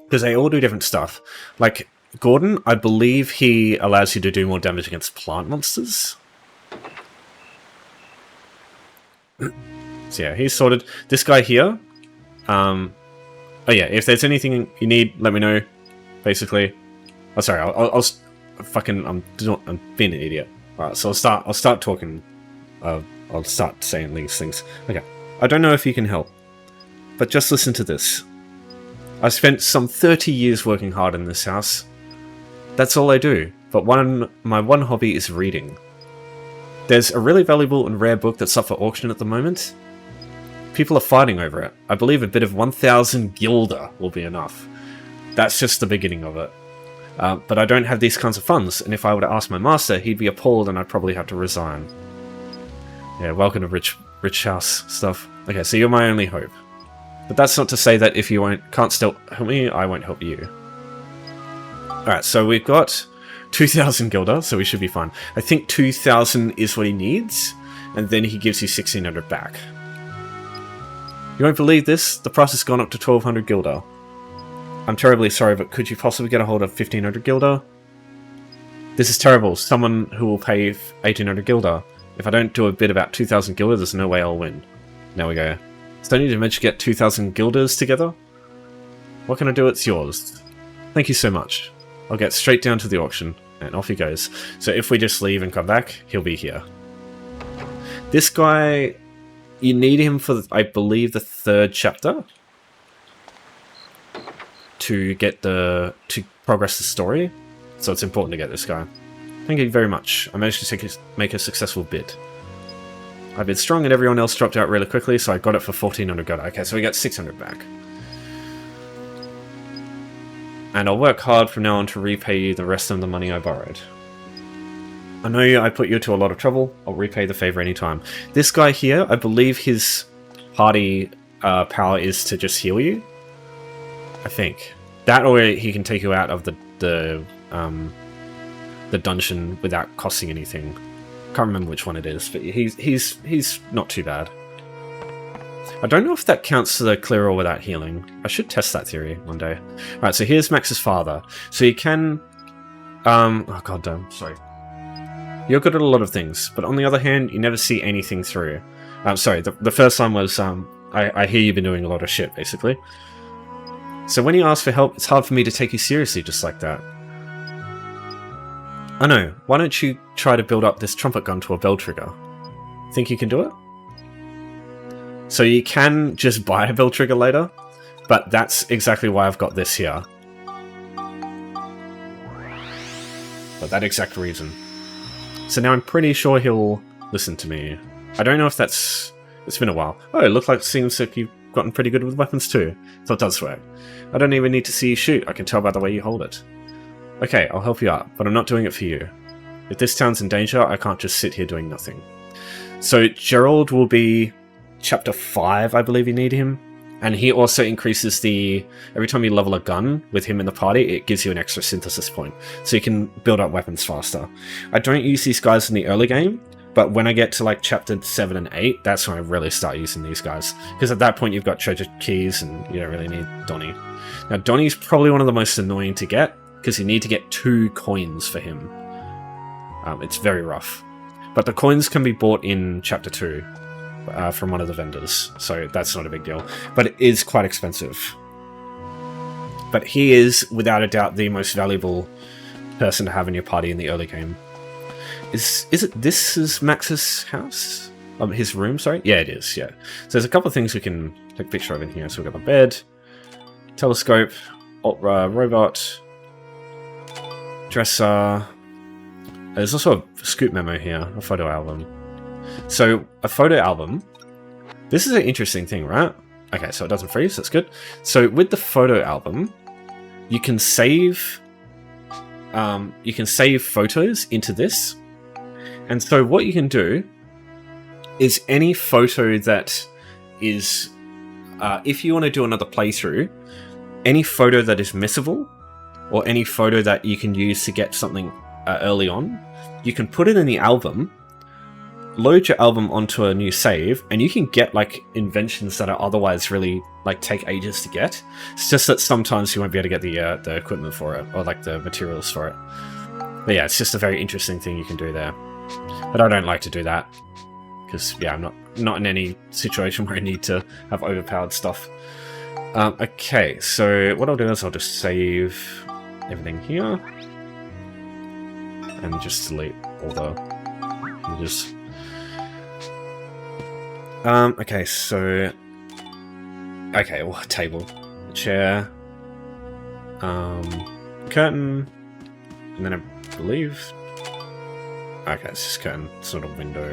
Because they all do different stuff. Like, Gordon, I believe he allows you to do more damage against plant monsters. So yeah, he's sorted. This guy here, oh yeah, if there's anything you need, let me know, basically. Oh, sorry, I'll I'm being an idiot. Alright, so I'll start talking, I'll start saying these things. Okay, I don't know if you can help, but just listen to this. I spent some 30 years working hard in this house. That's all I do, but my one hobby is reading. There's a really valuable and rare book that's up for auction at the moment. People are fighting over it. I believe a bit of 1,000 guilder will be enough. That's just the beginning of it. But I don't have these kinds of funds, and if I were to ask my master, he'd be appalled and I'd probably have to resign. Yeah, welcome to rich house stuff. Okay, so you're my only hope. But that's not to say that if you can't still help me, I won't help you. Alright, so we've got 2,000 guilder, so we should be fine. I think 2,000 is what he needs, and then he gives you 1,600 back. You won't believe this, the price has gone up to 1,200 guilder. I'm terribly sorry, but could you possibly get a hold of 1,500 guilder? This is terrible, someone who will pay 1,800 guilder. If I don't do a bid about 2,000 guilder, there's no way I'll win. There we go. So I need to manage to get 2,000 guilders together? What can I do? It's yours. Thank you so much. I'll get straight down to the auction, and off he goes. So if we just leave and come back, he'll be here. This guy, you need him for, I believe, the 3rd chapter to get to progress the story. So it's important to get this guy. Thank you very much. I managed to make a successful bid. I've been strong and everyone else dropped out really quickly, so I got it for 1400 gold. Okay, so we got 600 back. And I'll work hard from now on to repay you the rest of the money I borrowed. I know I put you to a lot of trouble. I'll repay the favor anytime. This guy here, I believe his party power is to just heal you. I think. That, or he can take you out of the dungeon without costing anything. Can't remember which one it is, but he's not too bad. I don't know if that counts to the clear all without healing. I should test that theory one day. Alright, so here's Max's father. So you can... oh god damn, sorry. You're good at a lot of things, but on the other hand, you never see anything through. Sorry, the first line was, I hear you've been doing a lot of shit, basically. So when you ask for help, it's hard for me to take you seriously just like that. I know, why don't you try to build up this trumpet gun to a bell trigger? Think you can do it? So you can just buy a bell trigger later, but that's exactly why I've got this here. For that exact reason. So now I'm pretty sure he'll listen to me. I don't know if that's... It's been a while. Oh, it seems like you've gotten pretty good with weapons too. So it does work. I don't even need to see you shoot. I can tell by the way you hold it. Okay, I'll help you out, but I'm not doing it for you. If this town's in danger, I can't just sit here doing nothing. So Gerald will be chapter 5, I believe you need him. And he also increases the... Every time you level a gun with him in the party, it gives you an extra synthesis point. So you can build up weapons faster. I don't use these guys in the early game, but when I get to like chapter 7 and 8, that's when I really start using these guys. Because at that point you've got treasure keys and you don't really need Donnie. Now Donnie's probably one of the most annoying to get, because you need to get 2 coins for him. It's very rough. But the coins can be bought in chapter 2 from one of the vendors, so that's not a big deal. But it is quite expensive. But he is, without a doubt, the most valuable person to have in your party in the early game. Is it this is Max's house? His room, sorry? Yeah, it is, yeah. So there's a couple of things we can take a picture of in here. So we've got the bed, telescope, robot, dresser. There's also a scoop memo here, a photo album. So, a photo album, this is an interesting thing, right? Okay, so it doesn't freeze, that's good. So, with the photo album, you can save photos into this. And so what you can do is any photo that is, if you want to do another playthrough, any photo that is missable, or any photo that you can use to get something early on, you can put it in the album, load your album onto a new save, and you can get like inventions that are otherwise really like take ages to get. It's just that sometimes you won't be able to get the equipment for it, or like the materials for it. But yeah, it's just a very interesting thing you can do there. But I don't like to do that, because yeah, I'm not in any situation where I need to have overpowered stuff. Okay, so what I'll do is I'll just save everything here, and just delete all the images. Okay, so... Okay, well, table, chair, curtain, and then I believe... Okay, it's just curtain, it's not a window.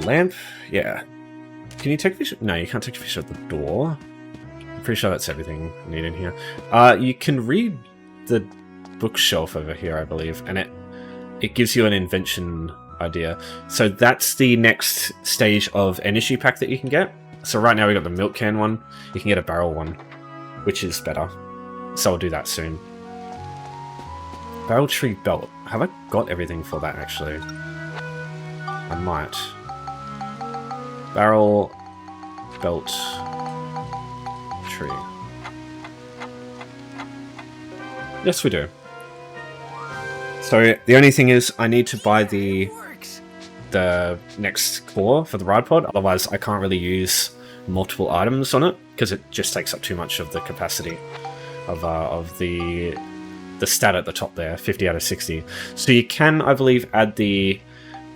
Lamp? Yeah. Can you take a picture? No, you can't take a picture of the door. I'm pretty sure that's everything I need in here. You can read the bookshelf over here, I believe, and it gives you an invention idea. So that's the next stage of energy pack that you can get. So right now we got the milk can one. You can get a barrel one, which is better. So I'll do that soon. Barrel tree belt. Have I got everything for that actually? I might. Barrel belt tree. Yes, we do. So the only thing is I need to buy the next core for the ride pod, otherwise I can't really use multiple items on it, because it just takes up too much of the capacity of the stat at the top there, 50 out of 60. So you can, I believe, add the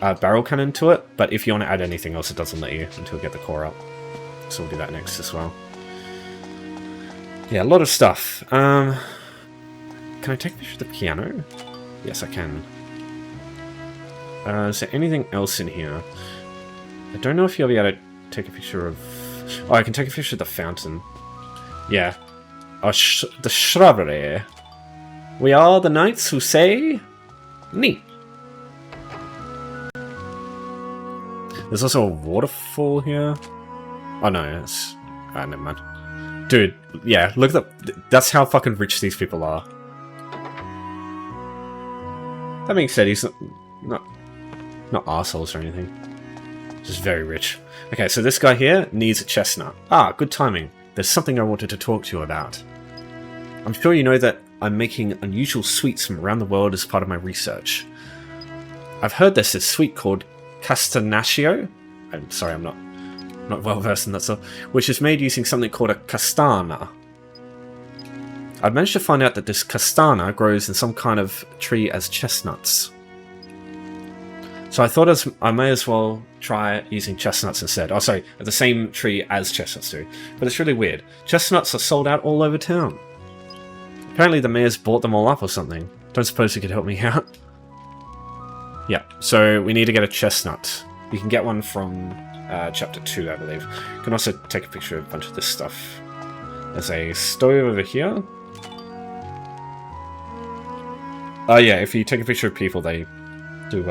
barrel cannon to it, but if you want to add anything else, it doesn't let you until you get the core up. So we'll do that next as well. Yeah, a lot of stuff. Can I take a picture of the piano? Yes, I can. Is there anything else in here? I don't know if you'll be able to take a picture of... Oh, I can take a picture of the fountain. Yeah. Oh, the shrubbery. We are the knights who say... Neat. There's also a waterfall here. Oh no, it's... Ah, never mind. Dude, yeah, look at the... That's how fucking rich these people are. That being said, he's not arseholes or anything. Just very rich. Okay, so this guy here needs a chestnut. Ah, good timing. There's something I wanted to talk to you about. I'm sure you know that I'm making unusual sweets from around the world as part of my research. I've heard there's this sweet called Castanaccio. I'm sorry, I'm not well versed in that stuff. Which is made using something called a castana. I've managed to find out that this castana grows in some kind of tree as chestnuts. So I thought I may as well try using chestnuts instead. Oh, sorry, the same tree as chestnuts do. But it's really weird. Chestnuts are sold out all over town. Apparently the mayor's bought them all up or something. Don't suppose you could help me out? Yeah, so we need to get a chestnut. You can get one from chapter 2, I believe. You can also take a picture of a bunch of this stuff. There's a stove over here. Oh yeah, if you take a picture of people, they do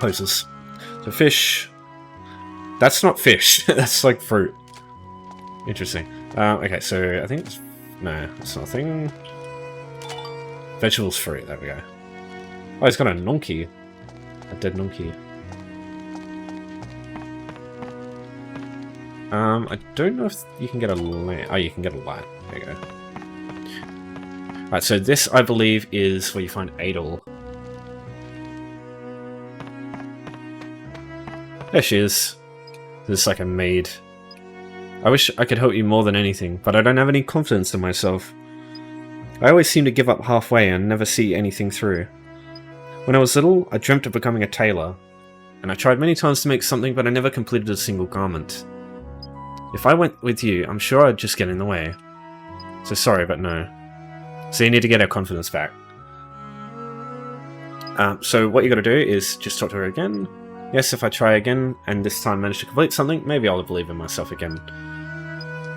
poses. So fish. That's not fish. That's like fruit. Interesting. Okay, so I think it's... No, it's not a thing. Vegetables, fruit. There we go. Oh, it's got a nonky. A dead nonky. I don't know if you can get a light. Oh, you can get a light. There you go. Alright, so this, I believe, is where you find Adel. There she is. This is like a maid. I wish I could help you more than anything, but I don't have any confidence in myself. I always seem to give up halfway and never see anything through. When I was little, I dreamt of becoming a tailor, and I tried many times to make something, but I never completed a single garment. If I went with you, I'm sure I'd just get in the way. So sorry, but no. So you need to get her confidence back. So what you gotta do is just talk to her again. Yes, if I try again, and this time manage to complete something, maybe I'll believe in myself again.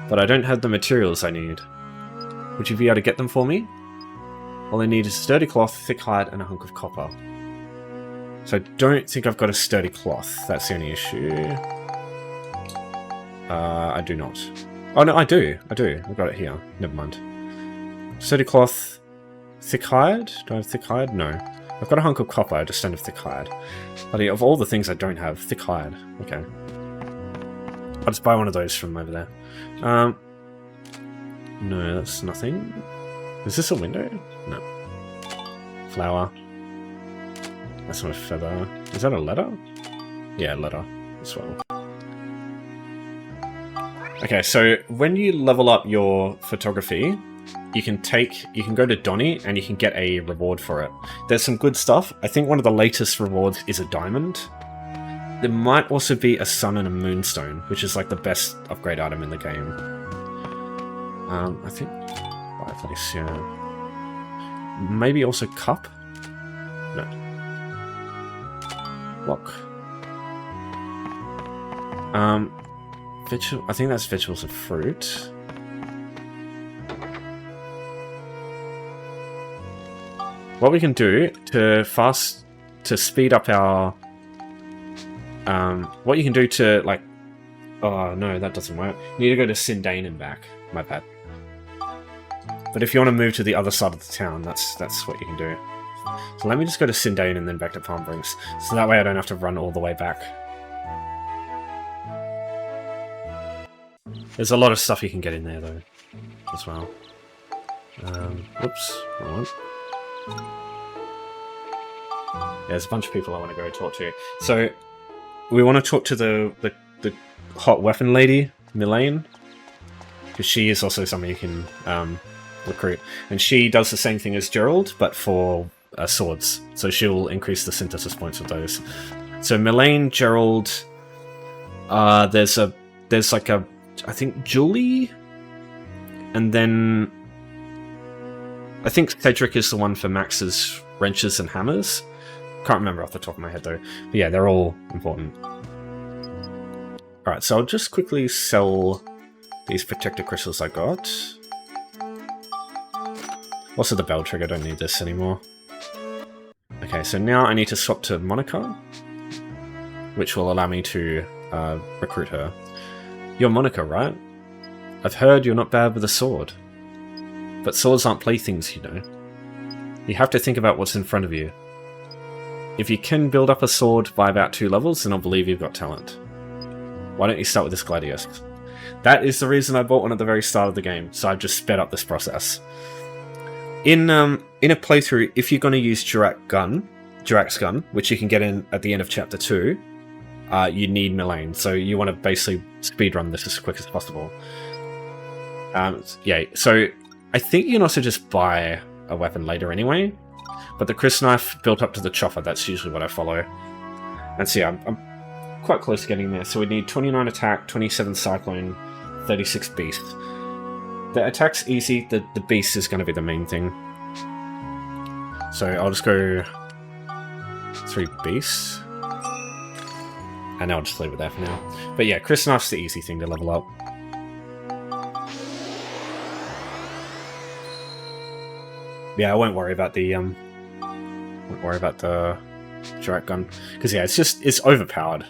But I don't have the materials I need. Would you be able to get them for me? All I need is sturdy cloth, thick hide, and a hunk of copper. So I don't think I've got a sturdy cloth. That's the only issue. I do not. Oh no, I do. I've got it here. Never mind. Sturdy cloth, thick hide? Do I have thick hide? No. I've got a hunk of copper, I just don't have thick hide. But of all the things I don't have, thick hide. Okay. I'll just buy one of those from over there. No, that's nothing. Is this a window? No. Flower. That's not a feather. Is that a letter? Yeah, letter as well. Okay, so when you level up your photography, you can go to Donnie and you can get a reward for it. There's some good stuff. I think one of the latest rewards is a diamond. There might also be a sun and a moonstone, which is like the best upgrade item in the game. I think fireplace, yeah. Maybe also cup? No. Block. I think that's vegetables and fruit. What we can do to speed up our what you can do to like, oh no, that doesn't work. You need to go to Sindane and back. My bad. But if you want to move to the other side of the town, that's what you can do. So let me just go to Sindane and then back to Palm Brinks, so that way I don't have to run all the way back. There's a lot of stuff you can get in there though, as well. Whoops, wrong one. Yeah, there's a bunch of people I want to go talk to. So, we want to talk to the hot weapon lady, Milane, because she is also someone you can recruit. And she does the same thing as Gerald, but for swords. So she'll increase the synthesis points of those. So Milane, Gerald, there's like a, I think Julie, and then I think Cedric is the one for Max's wrenches and hammers. Can't remember off the top of my head though. But yeah, they're all important. Alright, so I'll just quickly sell these protector crystals I got. Also the bell trigger, don't need this anymore. Okay, so now I need to swap to Monica, which will allow me to recruit her. You're Monica, right? I've heard you're not bad with a sword. But swords aren't playthings, you know. You have to think about what's in front of you. If you can build up a sword by about 2 levels, then I'll believe you've got talent. Why don't you start with this gladius? That is the reason I bought one at the very start of the game, so I've just sped up this process. In a playthrough, if you're going to use Jurak's gun, which you can get in at the end of Chapter 2, you need Milane, so you want to basically speedrun this as quick as possible. Yeah, so I think you can also just buy a weapon later anyway, but the Chris Knife built up to the chopper, that's usually what I follow. And so yeah, I'm quite close to getting there. So we need 29 attack, 27 cyclone, 36 beast. The attack's easy, the beast is going to be the main thing. So I'll just go 3 beasts. And I'll just leave it there for now. But yeah, Chris Knife's the easy thing to level up. Yeah, I won't worry about the Jurak gun. Because yeah, it's overpowered.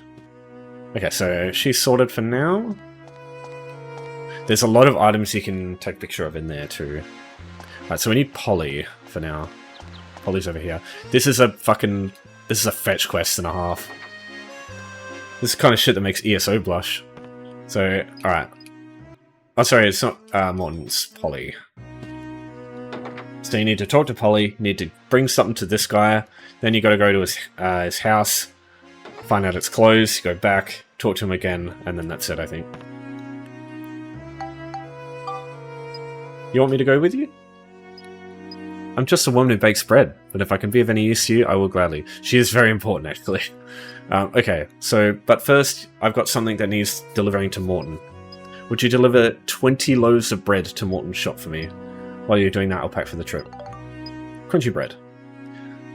Okay, so she's sorted for now. There's a lot of items you can take a picture of in there too. Alright, so we need Polly for now. Polly's over here. This is a fetch quest and a half. This is the kind of shit that makes ESO blush. So, alright. Oh, sorry, it's not Morton, it's Polly. So you need to talk to Polly, you need to bring something to this guy, then you gotta go to his house, find out it's closed, you go back, talk to him again, and then that's it, I think. You want me to go with you? I'm just a woman who bakes bread, but if I can be of any use to you, I will gladly. She is very important, actually. Okay, so, but first, I've got something that needs delivering to Morton. Would you deliver 20 loaves of bread to Morton's shop for me? While you're doing that, I'll pack for the trip. Crunchy bread.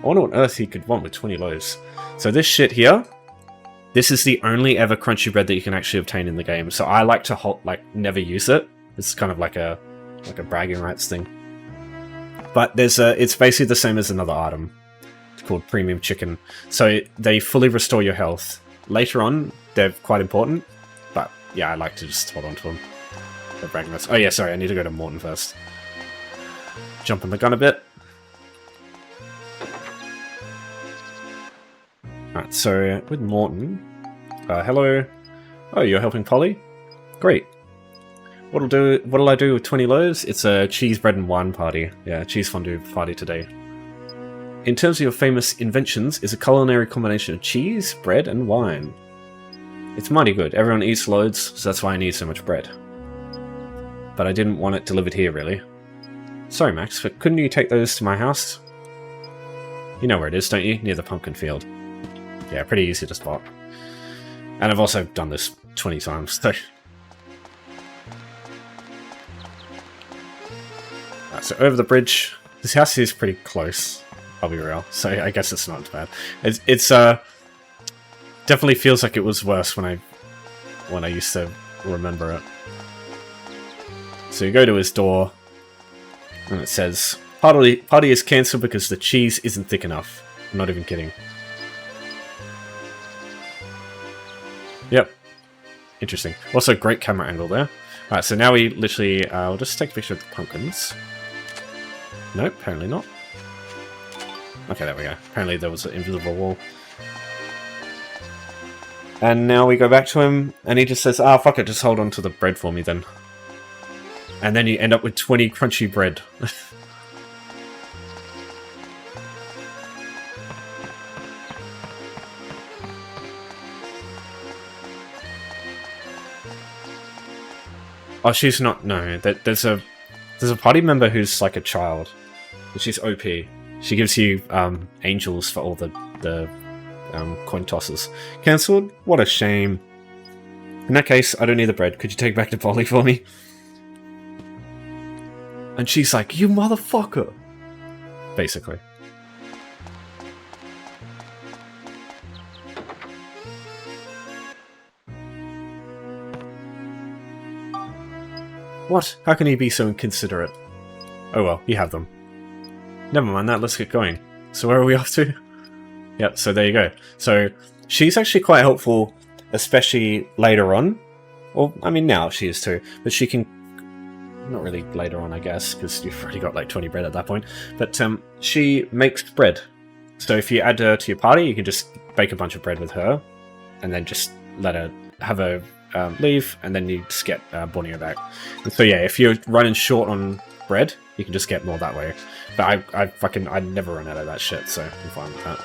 I wonder what on earth he could want with 20 loaves. So this shit here, this is the only ever crunchy bread that you can actually obtain in the game. So I like to never use it. It's kind of like a bragging rights thing. But it's basically the same as another item. It's called Premium Chicken. So they fully restore your health. Later on, they're quite important. But yeah, I like to just hold on to them. The bragging rights. Oh yeah, sorry, I need to go to Morton first. Jumping the gun a bit. Alright, so with Morton. Hello. Oh, you're helping Polly? Great. What'll I do with 20 loaves? It's a cheese, bread, and wine party. Yeah, cheese fondue party today. In terms of your famous inventions, is a culinary combination of cheese, bread, and wine. It's mighty good. Everyone eats loads, so that's why I need so much bread. But I didn't want it delivered here, really. Sorry, Max, but couldn't you take those to my house? You know where it is, don't you? Near the pumpkin field. Yeah, pretty easy to spot. And I've also done this 20 times, so... Right, so over the bridge. This house is pretty close, I'll be real, so I guess it's not bad. It's definitely feels like it was worse when I used to remember it. So you go to his door, and it says, Party is cancelled because the cheese isn't thick enough. I'm not even kidding. Yep. Interesting. Also, great camera angle there. Alright, so now we literally... I'll just take a picture of the pumpkins. Nope, apparently not. Okay, there we go. Apparently there was an invisible wall. And now we go back to him, and he just says, ah, fuck it, just hold on to the bread for me then. And then you end up with 20 crunchy bread. Oh, she's not... No, there's a party member who's like a child. She's OP. She gives you angels for all the coin tosses. Cancelled? What a shame. In that case, I don't need the bread. Could you take back to Polly for me? And she's like, you motherfucker! Basically. What? How can he be so inconsiderate? Oh well, you have them. Never mind that, let's get going. So where are we off to? Yep, so there you go. So she's actually quite helpful, especially later on. Well, I mean now she is too, but she can... Not really later on, I guess, because you've already got like 20 bread at that point. But she makes bread. So if you add her to your party, you can just bake a bunch of bread with her, and then just let her have her leave, and then you just get Borneo back. And so yeah, if you're running short on bread, you can just get more that way. But I never run out of that shit, so I'm fine with that.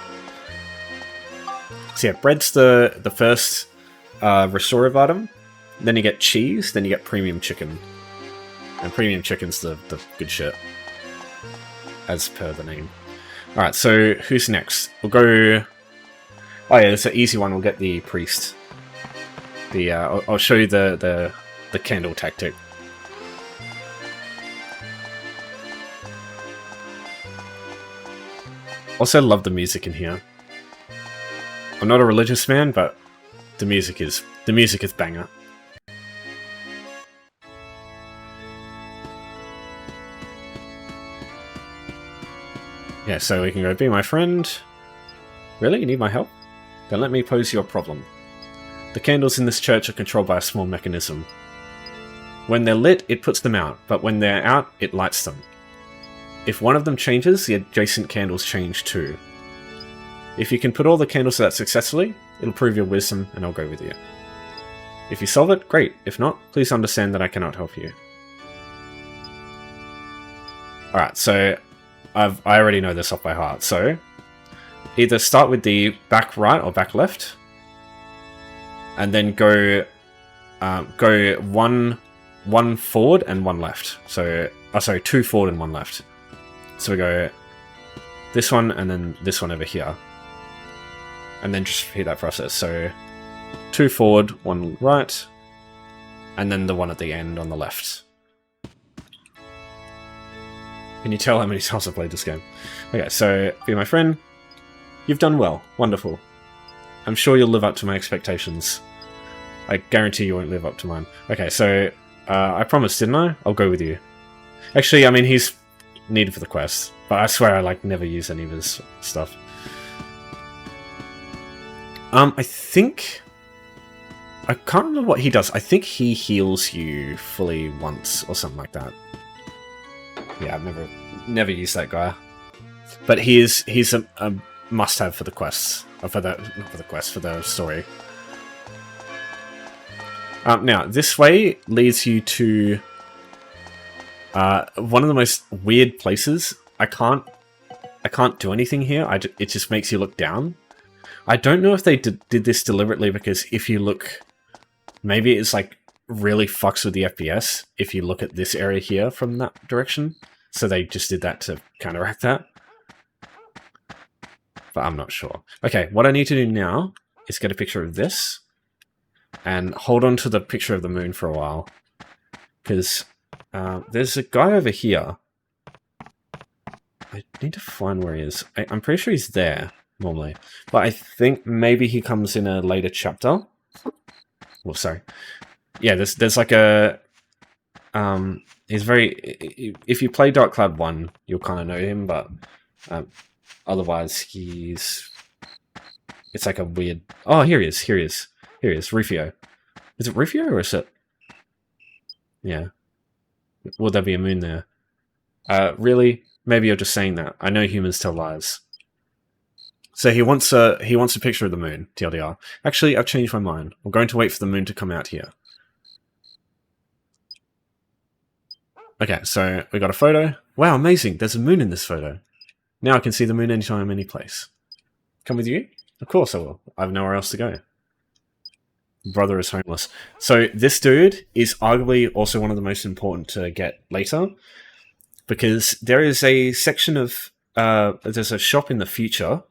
So yeah, bread's the first restorative item. Then you get cheese, then you get premium chicken. And premium chicken's the good shit, as per the name. Alright, so who's next? We'll go... Oh yeah, it's an easy one. We'll get the priest. I'll show you the candle tactic. Also love the music in here. I'm not a religious man, but the music is banger. Yeah, so we can go, be my friend. Really? You need my help? Then let me pose your problem. The candles in this church are controlled by a small mechanism. When they're lit, it puts them out, but when they're out, it lights them. If one of them changes, the adjacent candles change too. If you can put all the candles out successfully, it'll prove your wisdom and I'll go with you. If you solve it, great. If not, please understand that I cannot help you. Alright, so I already know this off by heart, so either start with the back right or back left, and then go one forward and one left. So, sorry, 2 forward and 1 left. So we go this one and then this one over here, and then just repeat that process. So 2 forward, 1 right, and then the one at the end on the left. Can you tell how many times I've played this game? Okay, so, be my friend. You've done well. Wonderful. I'm sure you'll live up to my expectations. I guarantee you won't live up to mine. Okay, so, I promised, didn't I? I'll go with you. Actually, I mean, he's needed for the quest, but I swear I, never use any of his stuff. I think... I can't remember what he does. I think he heals you fully once, or something like that. Yeah, I've never used that guy, but he's a must-have for the quests, or for the story. Now this way leads you to one of the most weird places. I can't do anything here. It just makes you look down. I don't know if they did this deliberately, because if you look, maybe it's really fucks with the FPS if you look at this area here from that direction. So they just did that to counteract that. But I'm not sure. Okay, what I need to do now is get a picture of this and hold on to the picture of the moon for a while. Because there's a guy over here. I need to find where he is. I'm pretty sure he's there, normally. But I think maybe he comes in a later chapter. Oh, sorry. Yeah, there's like a... he's very... If you play Dark Cloud 1, you'll kind of know him, but otherwise he's... It's like a weird... Oh, here he is, Rufio. Is it Rufio or is it... Yeah. Will there be a moon there? Really? Maybe you're just saying that. I know humans tell lies. So he wants a picture of the moon, TLDR. Actually, I've changed my mind. I'm going to wait for the moon to come out here. Okay, so we got a photo. Wow, amazing. There's a moon in this photo. Now I can see the moon anytime, any place. Come with you? Of course I will. I have nowhere else to go. Brother is homeless. So this dude is arguably also one of the most important to get later, because there is a section of... there's a shop in the future,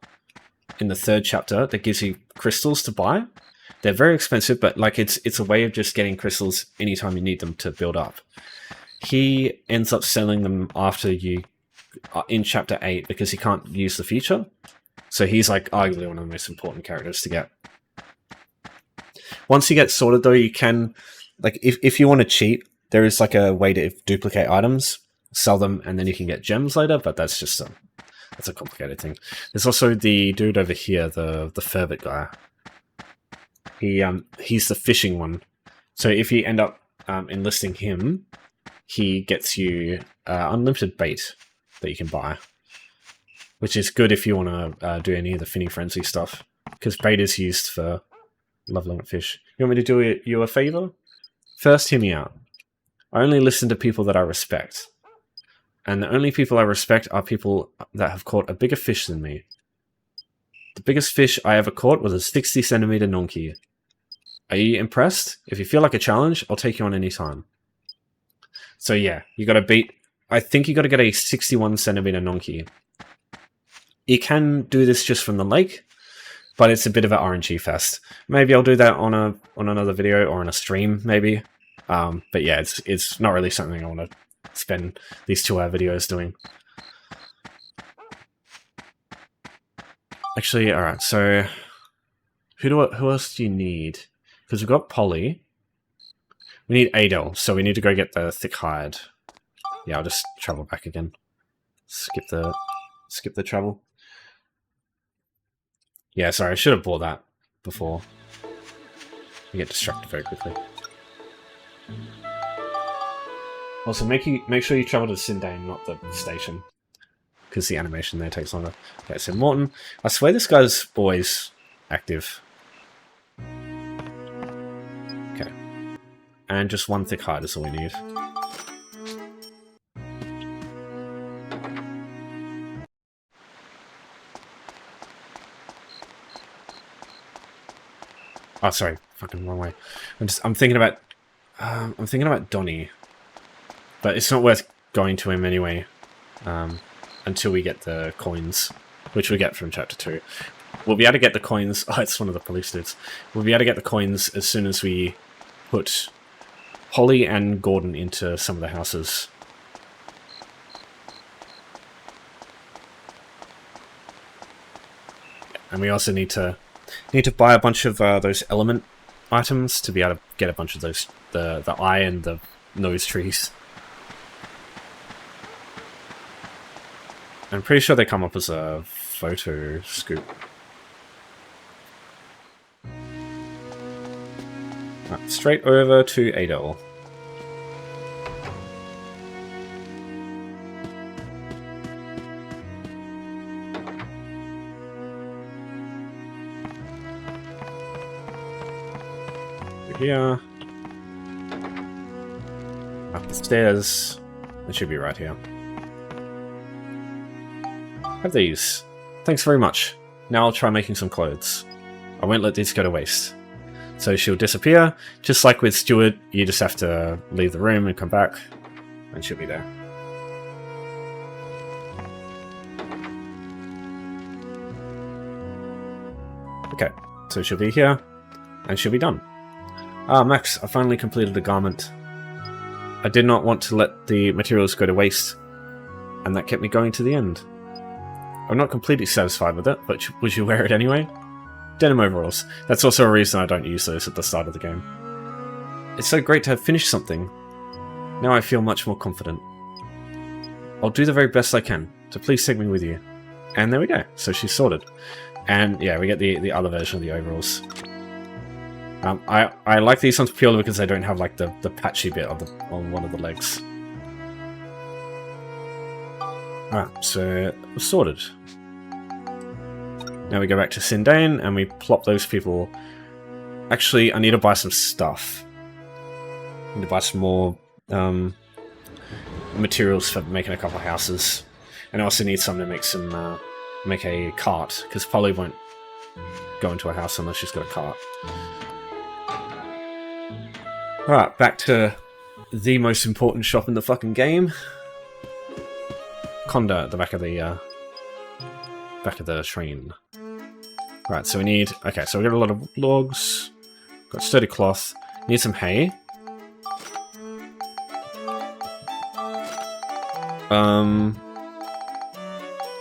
in the 3rd chapter, that gives you crystals to buy. They're very expensive, but it's a way of just getting crystals anytime you need them to build up. He ends up selling them after you in chapter 8 because he can't use the future. So he's arguably one of the most important characters to get. Once you get sorted though, you can if you want to cheat there is like a way to duplicate items, sell them, and then you can get gems later, but that's just that's a complicated thing. There's also the dude over here, the fervent guy. He's the fishing one. So if you end up enlisting him, he gets you unlimited bait that you can buy, which is good if you want to do any of the Finny Frenzy stuff, because bait is used for leveling up fish. You want me to do you a favor? First, hear me out. I only listen to people that I respect. And the only people I respect are people that have caught a bigger fish than me. The biggest fish I ever caught was a 60 centimeter nonki. Are you impressed? If you feel like a challenge, I'll take you on any time. So yeah, you got to beat... I think you got to get a 61 centimeter nonki. You can do this just from the lake, but it's a bit of an RNG fest. Maybe I'll do that on another video or on a stream, maybe. But yeah, it's not really something I want to spend these 2-hour videos doing. Actually, alright, so who else do you need? Because we've got Polly. We need Adel, so we need to go get the thick hide. Yeah, I'll just travel back again. Skip the travel. Yeah, sorry, I should have bought that before. You get distracted very quickly. Also, make sure you travel to Sindane, not the station, because the animation there takes longer. Okay, so Morton. I swear this guy's always active. Okay. And just one thick hide is all we need. Oh, sorry, fucking wrong way. I'm thinking about Donnie, but it's not worth going to him anyway, until we get the coins, which we get from chapter 2. We'll be able to get the coins. Oh, it's one of the police dudes. We'll be able to get the coins as soon as we put Holly and Gordon into some of the houses. And we also need to buy a bunch of those element items to be able to get a bunch of those, the eye and the nose trees. I'm pretty sure they come up as a photo scoop. Right, straight over to Adel. Here. Up the stairs. It should be right here. Have these. Thanks very much. Now I'll try making some clothes. I won't let these go to waste. So she'll disappear. Just like with Stuart, you just have to leave the room and come back, and she'll be there. Okay, so she'll be here, and she'll be done. Ah, Max, I finally completed the garment. I did not want to let the materials go to waste, and that kept me going to the end. I'm not completely satisfied with it, but would you wear it anyway? Denim overalls. That's also a reason I don't use those at the start of the game. It's so great to have finished something. Now I feel much more confident. I'll do the very best I can, so please take me with you. And there we go, so she's sorted. And yeah, we get the other version of the overalls. I like these ones purely because they don't have like the patchy bit on one of the legs. Alright, so we're sorted. Now we go back to Sindane and we plop those people. Actually, I need to buy some stuff. I need to buy some more materials for making a couple of houses. And I also need some to make a cart, because Polly won't go into a house unless she's got a cart. Alright, back to the most important shop in the fucking game. Conda at the back of the train. Right, so we need... Okay, so we got a lot of logs. Got sturdy cloth. Need some hay.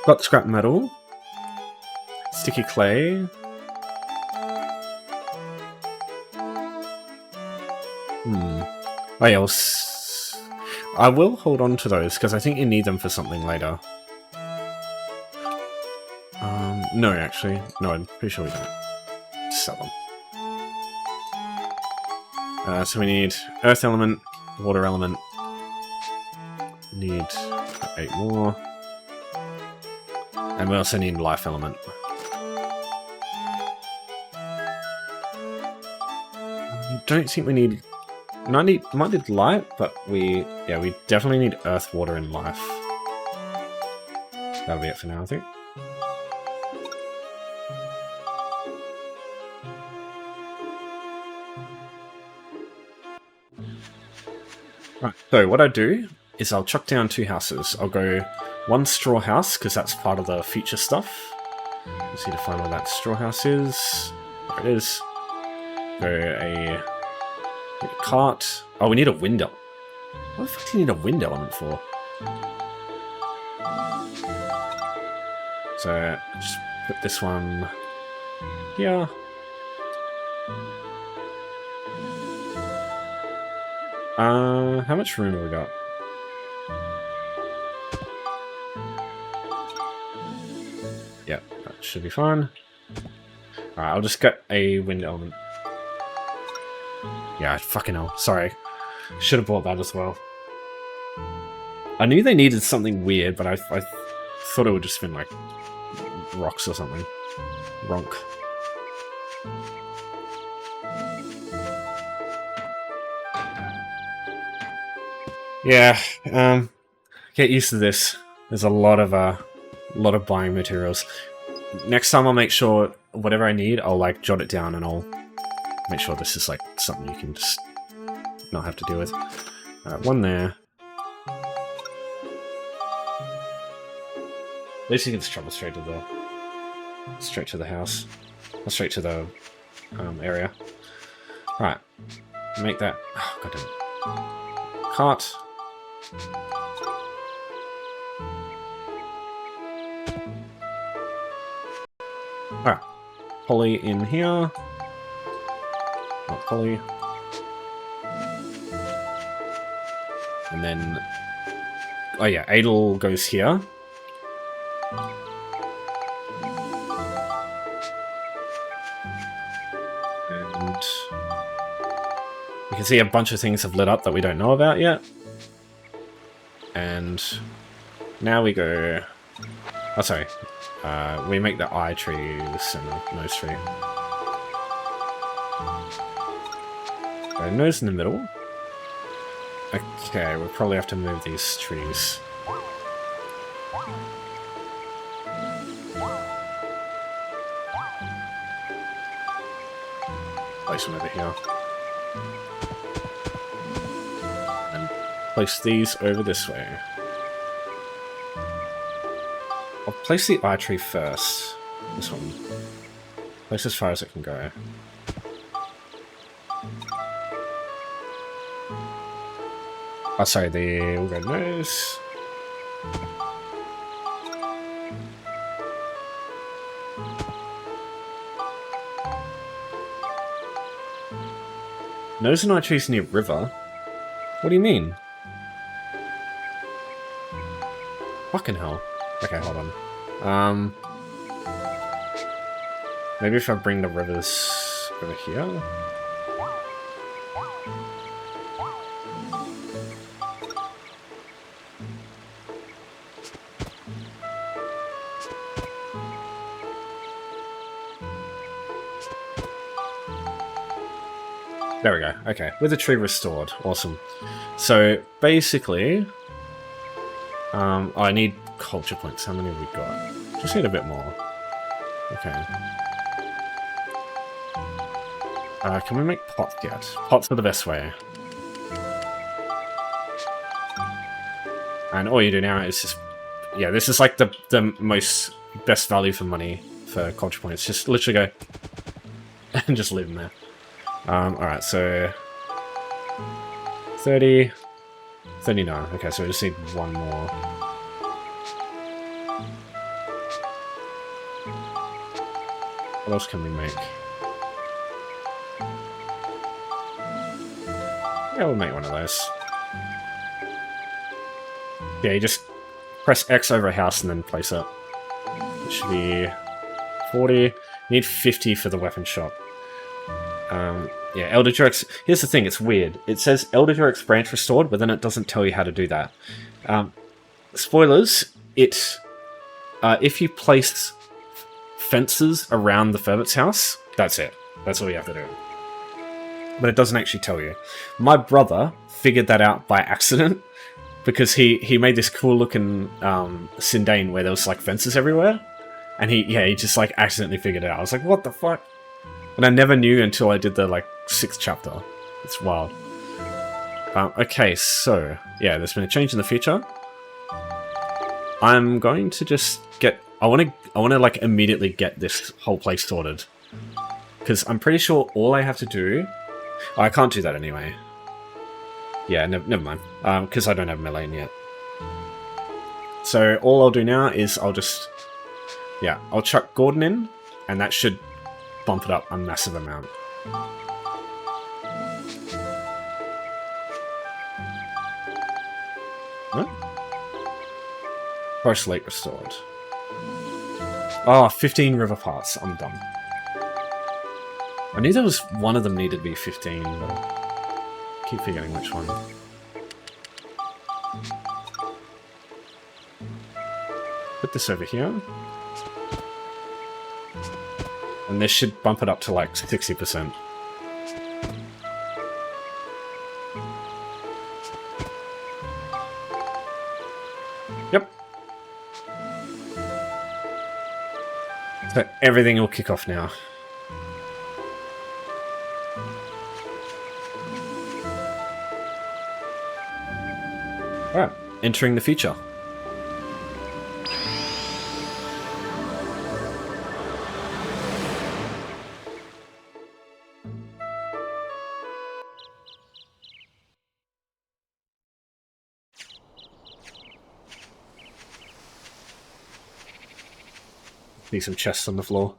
Got scrap metal. Sticky clay. Oh yeah, we'll I will hold on to those, because I think you need them for something later. No, actually. No, I'm pretty sure we don't. Sell them. So we need Earth Element, Water Element. Need 8 more. And we also need Life Element. I don't think we need... might need Light, but we definitely need Earth, Water, and Life. That'll be it for now, I think. Right, so what I do is I'll chuck down 2 houses. I'll go 1 straw house, because that's part of the future stuff. Let's see to find where that straw house is. There it is. Go a cart. Oh, we need a window. What the fuck do you need a wind element for? So, just put this one here. How much room have we got? Yep, that should be fine. Alright, I'll just get a wind element. Yeah, fucking hell. Sorry. Should have bought that as well. I knew they needed something weird, but I thought it would just been like rocks or something. Ronk. Yeah, get used to this. There's a lot of buying materials. Next time I'll make sure whatever I need, I'll like jot it down and I'll make sure this is like something you can just not have to deal with. Alright, 1 there. At least you can just travel straight to the house. Or straight to the area. Right. Make that goddamn cart. Alright. Polly in here. Not Polly. And then... oh yeah, Adel goes here. And... you can see a bunch of things have lit up that we don't know about yet. And... now we go... oh, sorry. We make the eye trees and the nose tree. So nose in the middle. Okay, we'll probably have to move these trees. Place them over here. And place these over this way. I'll place the eye tree first. This one. Place as far as it can go. Oh, sorry, we'll go nose. Nose and eye trees near river? What do you mean? Fucking hell. Okay, hold on. Maybe if I bring the rivers over here? There we go. Okay, with the tree restored. Awesome. So, basically... I need culture points. How many have we got? Just need a bit more. Okay. Can we make pots yet? Pots are the best way. And all you do now is just... yeah, this is like the most best value for money for culture points. Just literally go and just leave them there. Alright, so 30, 39. Okay, so we just need 1 more. What else can we make? Yeah, we'll make one of those. Yeah, you just press X over a house and then place it. It should be 40. You need 50 for the weapon shop. Yeah, Elder Jurex. Here's the thing, it's weird. It says Elder Jurex branch restored, but then it doesn't tell you how to do that. Spoilers, if you place fences around the Fervet's house, that's it. That's all you have to do. But it doesn't actually tell you. My brother figured that out by accident, because he made this cool looking Sindane where there was like fences everywhere, and he just like accidentally figured it out. I was like, what the fuck? And I never knew until I did the like 6th chapter. It's wild. Okay, so yeah, there's been a change in the future. I'm going to just get. I want to like immediately get this whole place sorted, because I'm pretty sure all I have to do. Oh, I can't do that anyway. Yeah, never mind. Because I don't have melee yet. So all I'll do now is I'll chuck Gordon in, and that should bump it up a massive amount. What? Forest Lake restored. Oh, 15 river paths. I'm dumb. I knew there was one of them needed to be 15, but I keep forgetting which one. Put this over here. And this should bump it up to like 60%. Yep. So everything will kick off now. Alright, entering the future. See some chests on the floor.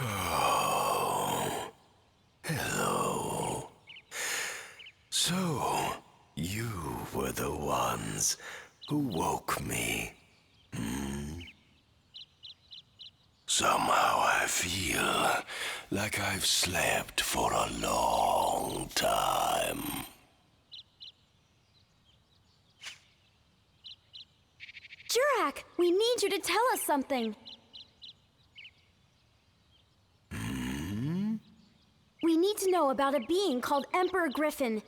Oh, hello. So, you were the ones who woke me. Somehow I feel like I've slept for a long time. Jurak, we need you to tell us something. We need to know about a being called Emperor Griffin.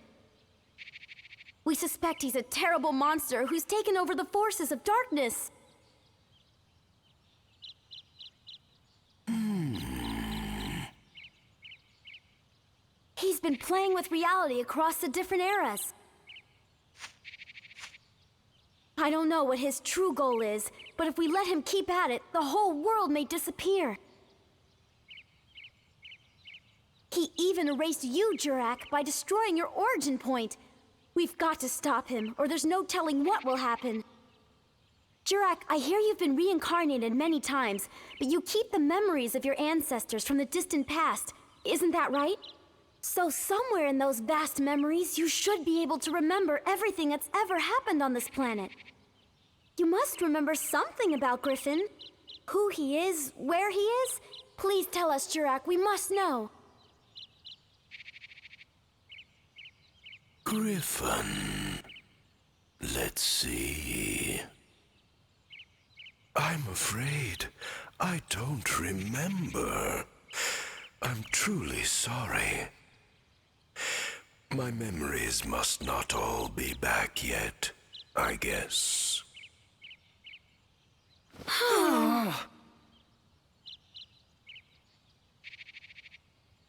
We suspect he's a terrible monster who's taken over the forces of darkness. He's been playing with reality across the different eras. I don't know what his true goal is, but if we let him keep at it, the whole world may disappear. He even erased you, Jurak, by destroying your origin point. We've got to stop him, or there's no telling what will happen. Jurak, I hear you've been reincarnated many times, but you keep the memories of your ancestors from the distant past. Isn't that right? So somewhere in those vast memories, you should be able to remember everything that's ever happened on this planet. You must remember something about Griffin. Who he is, where he is. Please tell us, Jurak, we must know. Griffin. Let's see. I'm afraid I don't remember. I'm truly sorry. My memories must not all be back yet, I guess.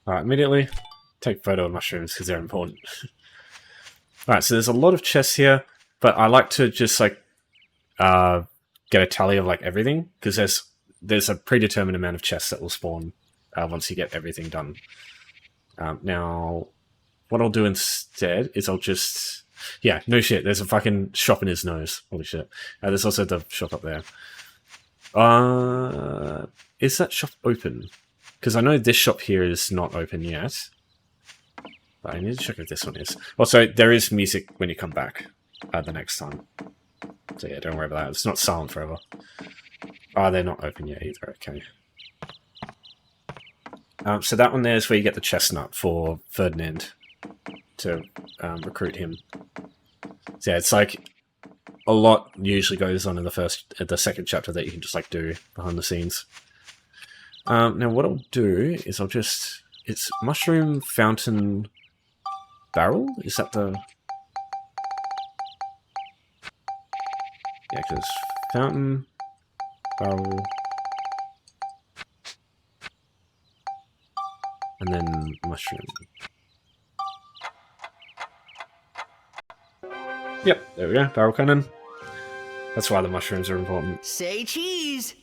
Alright, immediately take photo of mushrooms because they're important. Alright, so there's a lot of chests here, but I like to just like get a tally of like everything, because there's a predetermined amount of chests that will spawn once you get everything done. Now, what I'll do instead is I'll just... Yeah, no shit. There's a fucking shop in his nose. Holy shit. There's also the shop up there. Is that shop open? Because I know this shop here is not open yet. But I need to check if this one is. Also, there is music when you come back the next time. So yeah, don't worry about that. It's not silent forever. They're not open yet either. Okay. So that one there is where you get the chestnut for Ferdinand to recruit him. So yeah, it's like a lot usually goes on in the second chapter that you can just like do behind the scenes. Now what I'll do is it's Mushroom Fountain Barrel? Is that the... Yeah, because Fountain Barrel... And then Mushroom. Yep, there we go. Barrel cannon. That's why the mushrooms are important. Say cheese.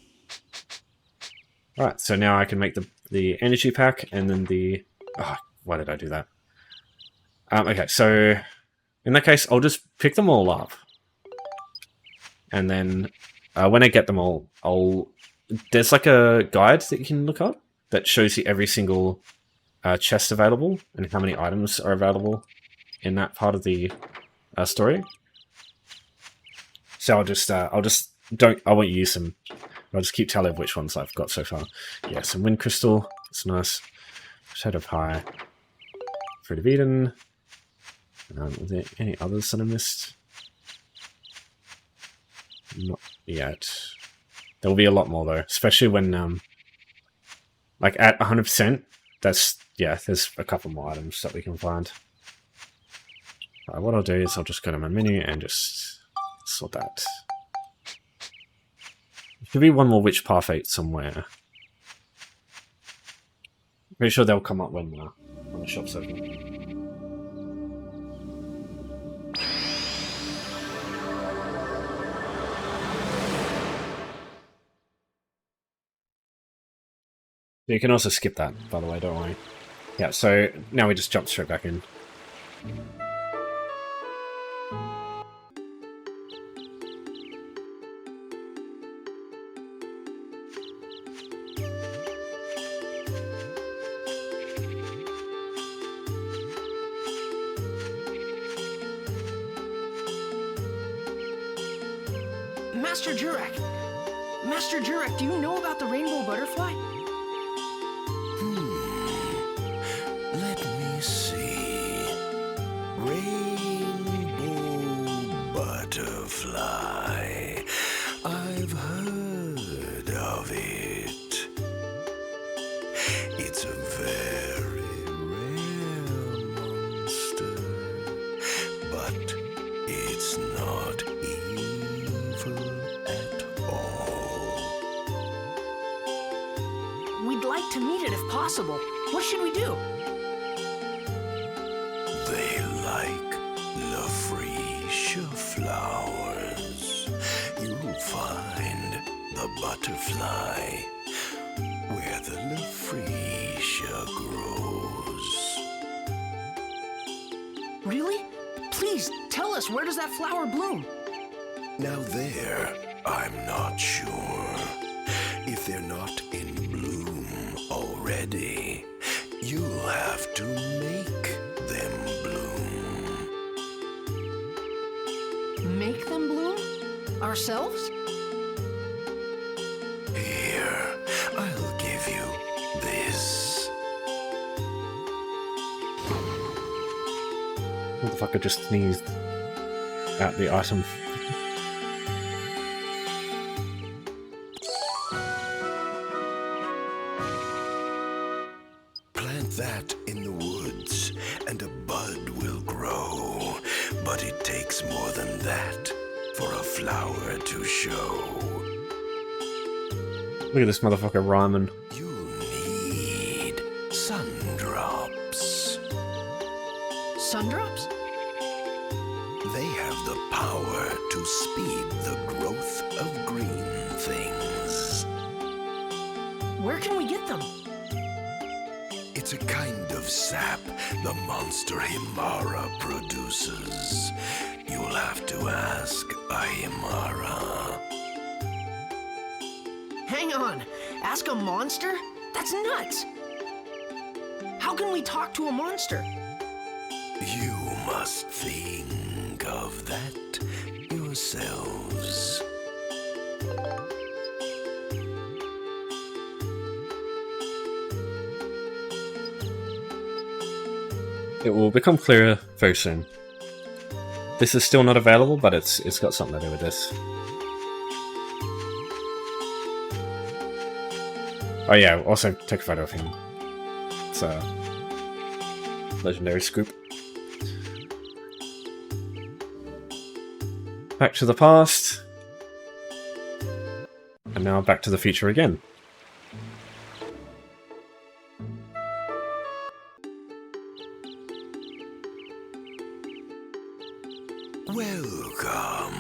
Alright, so now I can make the energy pack and then the... Oh, why did I do that? Okay, so in that case, I'll just pick them all up. And then when I get them all, there's like a guide that you can look up that shows you every single chest available and how many items are available in that part of the story. So I won't use them. I'll just keep tally of which ones I've got so far. Yeah, some wind crystal. That's nice. Shadow pie. Fruit of Eden. Are there any others that I missed? Not yet. There will be a lot more though, especially when like at 100%. There's a couple more items that we can find. What I'll do is I'll just go to my menu and just sort that. There should be one more Witch Parfait somewhere. Pretty sure they'll come up when the shop's open. You can also skip that, by the way, don't worry. Yeah, so now we just jump straight back in. Master Jurak! Master Jurak, do you know about the rainbow butterfly? Let me see. Rainbow butterfly. I've heard of it. It's a very rare monster, but it's not evil at all. We'd like to meet it if possible. What should we do? They like Lafretia flowers. You'll find the butterfly where the Lafretia grows. Really? Please, tell us, where does that flower bloom? Now there, I'm not sure. If they're not in bloom already, you'll have to make them bloom. Make them bloom? Ourselves? Here, I'll give you this. Motherfucker just sneezed at the item. Plant that in the woods, and a bud will grow. But it takes more than that for a flower to show. Look at this motherfucker rhyming. You need sundrops. Sundrops? They have the power to speed the growth of green things. Where can we get them? It's a kind of of sap the monster Himara produces? You'll have to ask a Himara. Hang on. Ask a monster? That's nuts. How can we talk to a monster? You must think of that yourselves. It will become clearer very soon. This is still not available, but it's got something to do with this. Oh yeah, also take a photo of him. It's a legendary scoop. Back to the past. And now back to the future again. Welcome.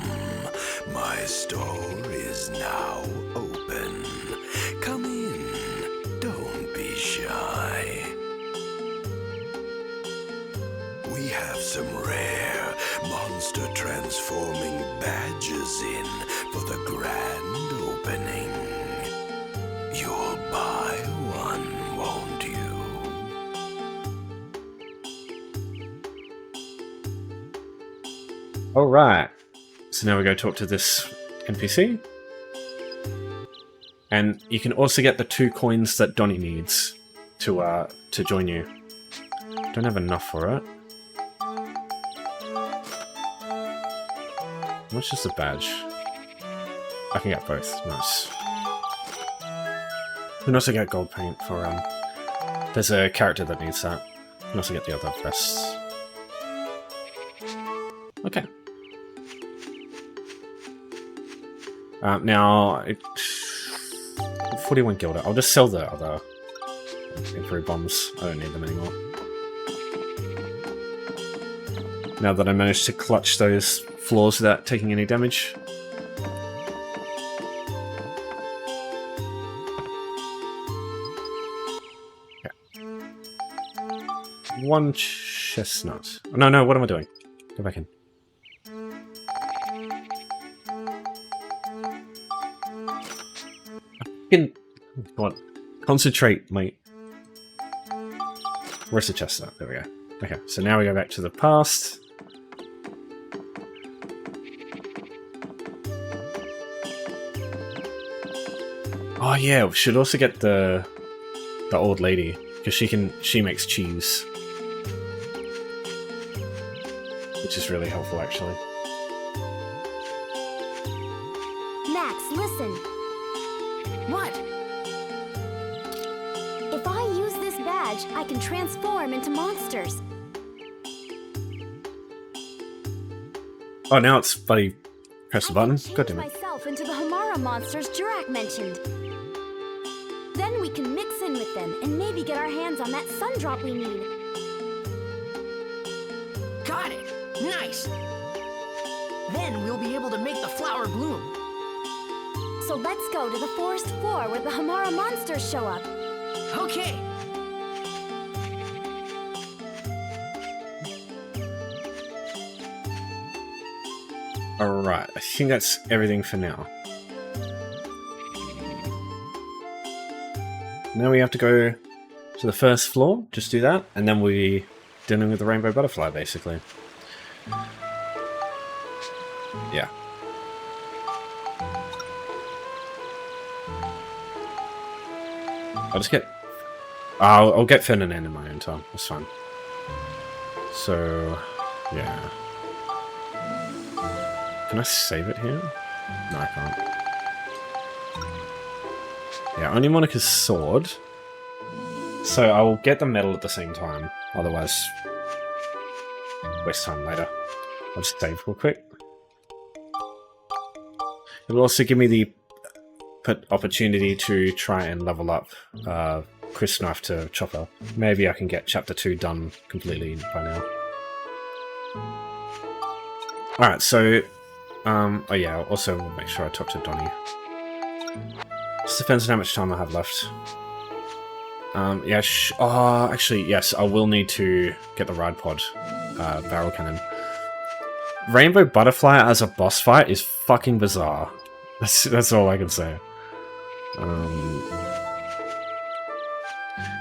My store is now open. Come in. Don't be shy. We have some rare monster transforming badges in for the grand opening. You'll buy one, won't you? Alright, so now we go talk to this NPC. And you can also get the 2 coins that Donnie needs to join you. Don't have enough for it. How much is the badge? I can get both, nice. You can also get gold paint for, there's a character that needs that. You can also get the other vests. Okay. Now, 41 gilder. I'll just sell the other improved bombs. I don't need them anymore. Now that I managed to clutch those floors without taking any damage. Okay. 1 chestnut. Oh, no, what am I doing? Go back in. Come on. Concentrate, mate. Where's the chestnut? There we go. Okay, so now we go back to the past. Oh yeah, we should also get the old lady, because she makes cheese. Which is really helpful actually. Max, listen. What? If I use this badge, I can transform into monsters. Oh, now it's bloody press the button. I can God change damn it. myself into the Himara monsters Jurak mentioned. Then we can mix in with them and maybe get our hands on that sun drop we need. Got it. Nice. Then we'll be able to make the flower bloom. So let's go to the forest floor where the Himara monsters show up. Okay. Alright, I think that's everything for now. Now we have to go to the first floor, just do that, and then we'll be dealing with the rainbow butterfly, basically. Yeah. I'll just get... I'll get Ferdinand in my own time, that's fine. So, yeah. Can I save it here? No, I can't. Yeah, only Monica's sword. So I will get the medal at the same time. Otherwise, waste time later. I'll just save real quick. It'll also give me the opportunity to try and level up Chris Knife to Chopper. Maybe I can get Chapter 2 done completely by now. Alright, so... oh yeah, I'll also make sure I talk to Donnie. Just depends on how much time I have left. Yeah, oh, actually, yes, I will need to get the ride pod barrel cannon. Rainbow Butterfly as a boss fight is fucking bizarre. That's all I can say.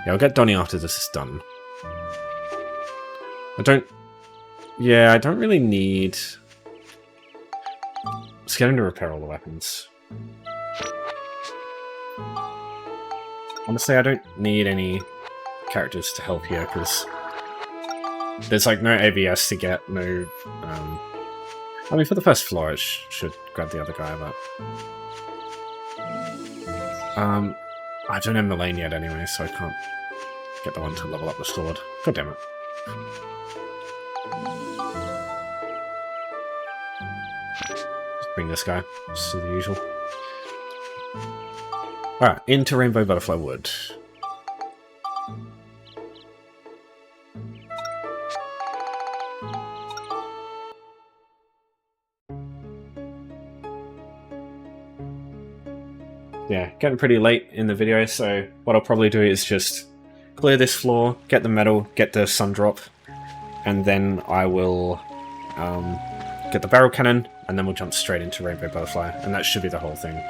Yeah, I'll get Donnie after this is done. I don't really need... Let's get him to repair all the weapons. Honestly, I don't need any characters to help here, because there's like no AVS to get, no... I mean, for the first floor, I should grab the other guy, but... I don't have Mullane yet anyway, so I can't get the one to level up the sword. God damn it. Just bring this guy, just as usual. Alright, into Rainbow Butterfly Wood. Yeah, getting pretty late in the video, so what I'll probably do is just clear this floor, get the metal, get the sun drop, and then I will get the barrel cannon, and then we'll jump straight into Rainbow Butterfly, and that should be the whole thing.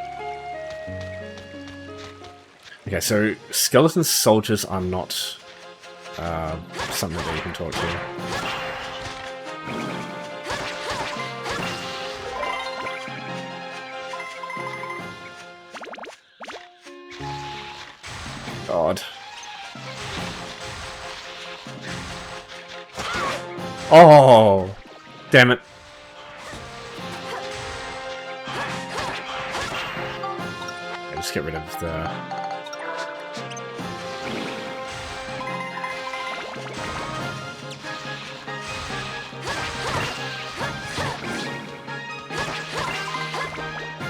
Okay, so skeleton soldiers are not something that you can talk to. God. Oh! Damn it. Okay, just get rid of the...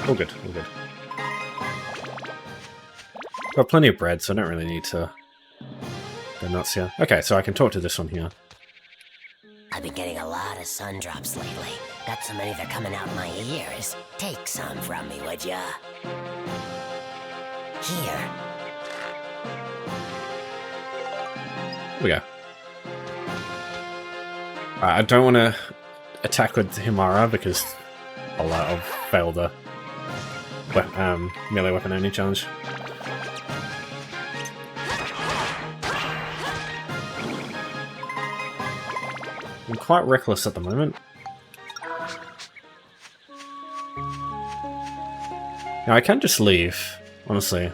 All good, all good. Got plenty of bread, so I don't really need to go nuts here. Okay, so I can talk to this one here. I've been getting a lot of sun drops lately. Got so many they're coming out my ears. Take some from me, would ya? Here. Here we go. I don't want to attack with Himara because I'll fail the melee weapon only challenge. I'm quite reckless at the moment. Now I can just leave, honestly.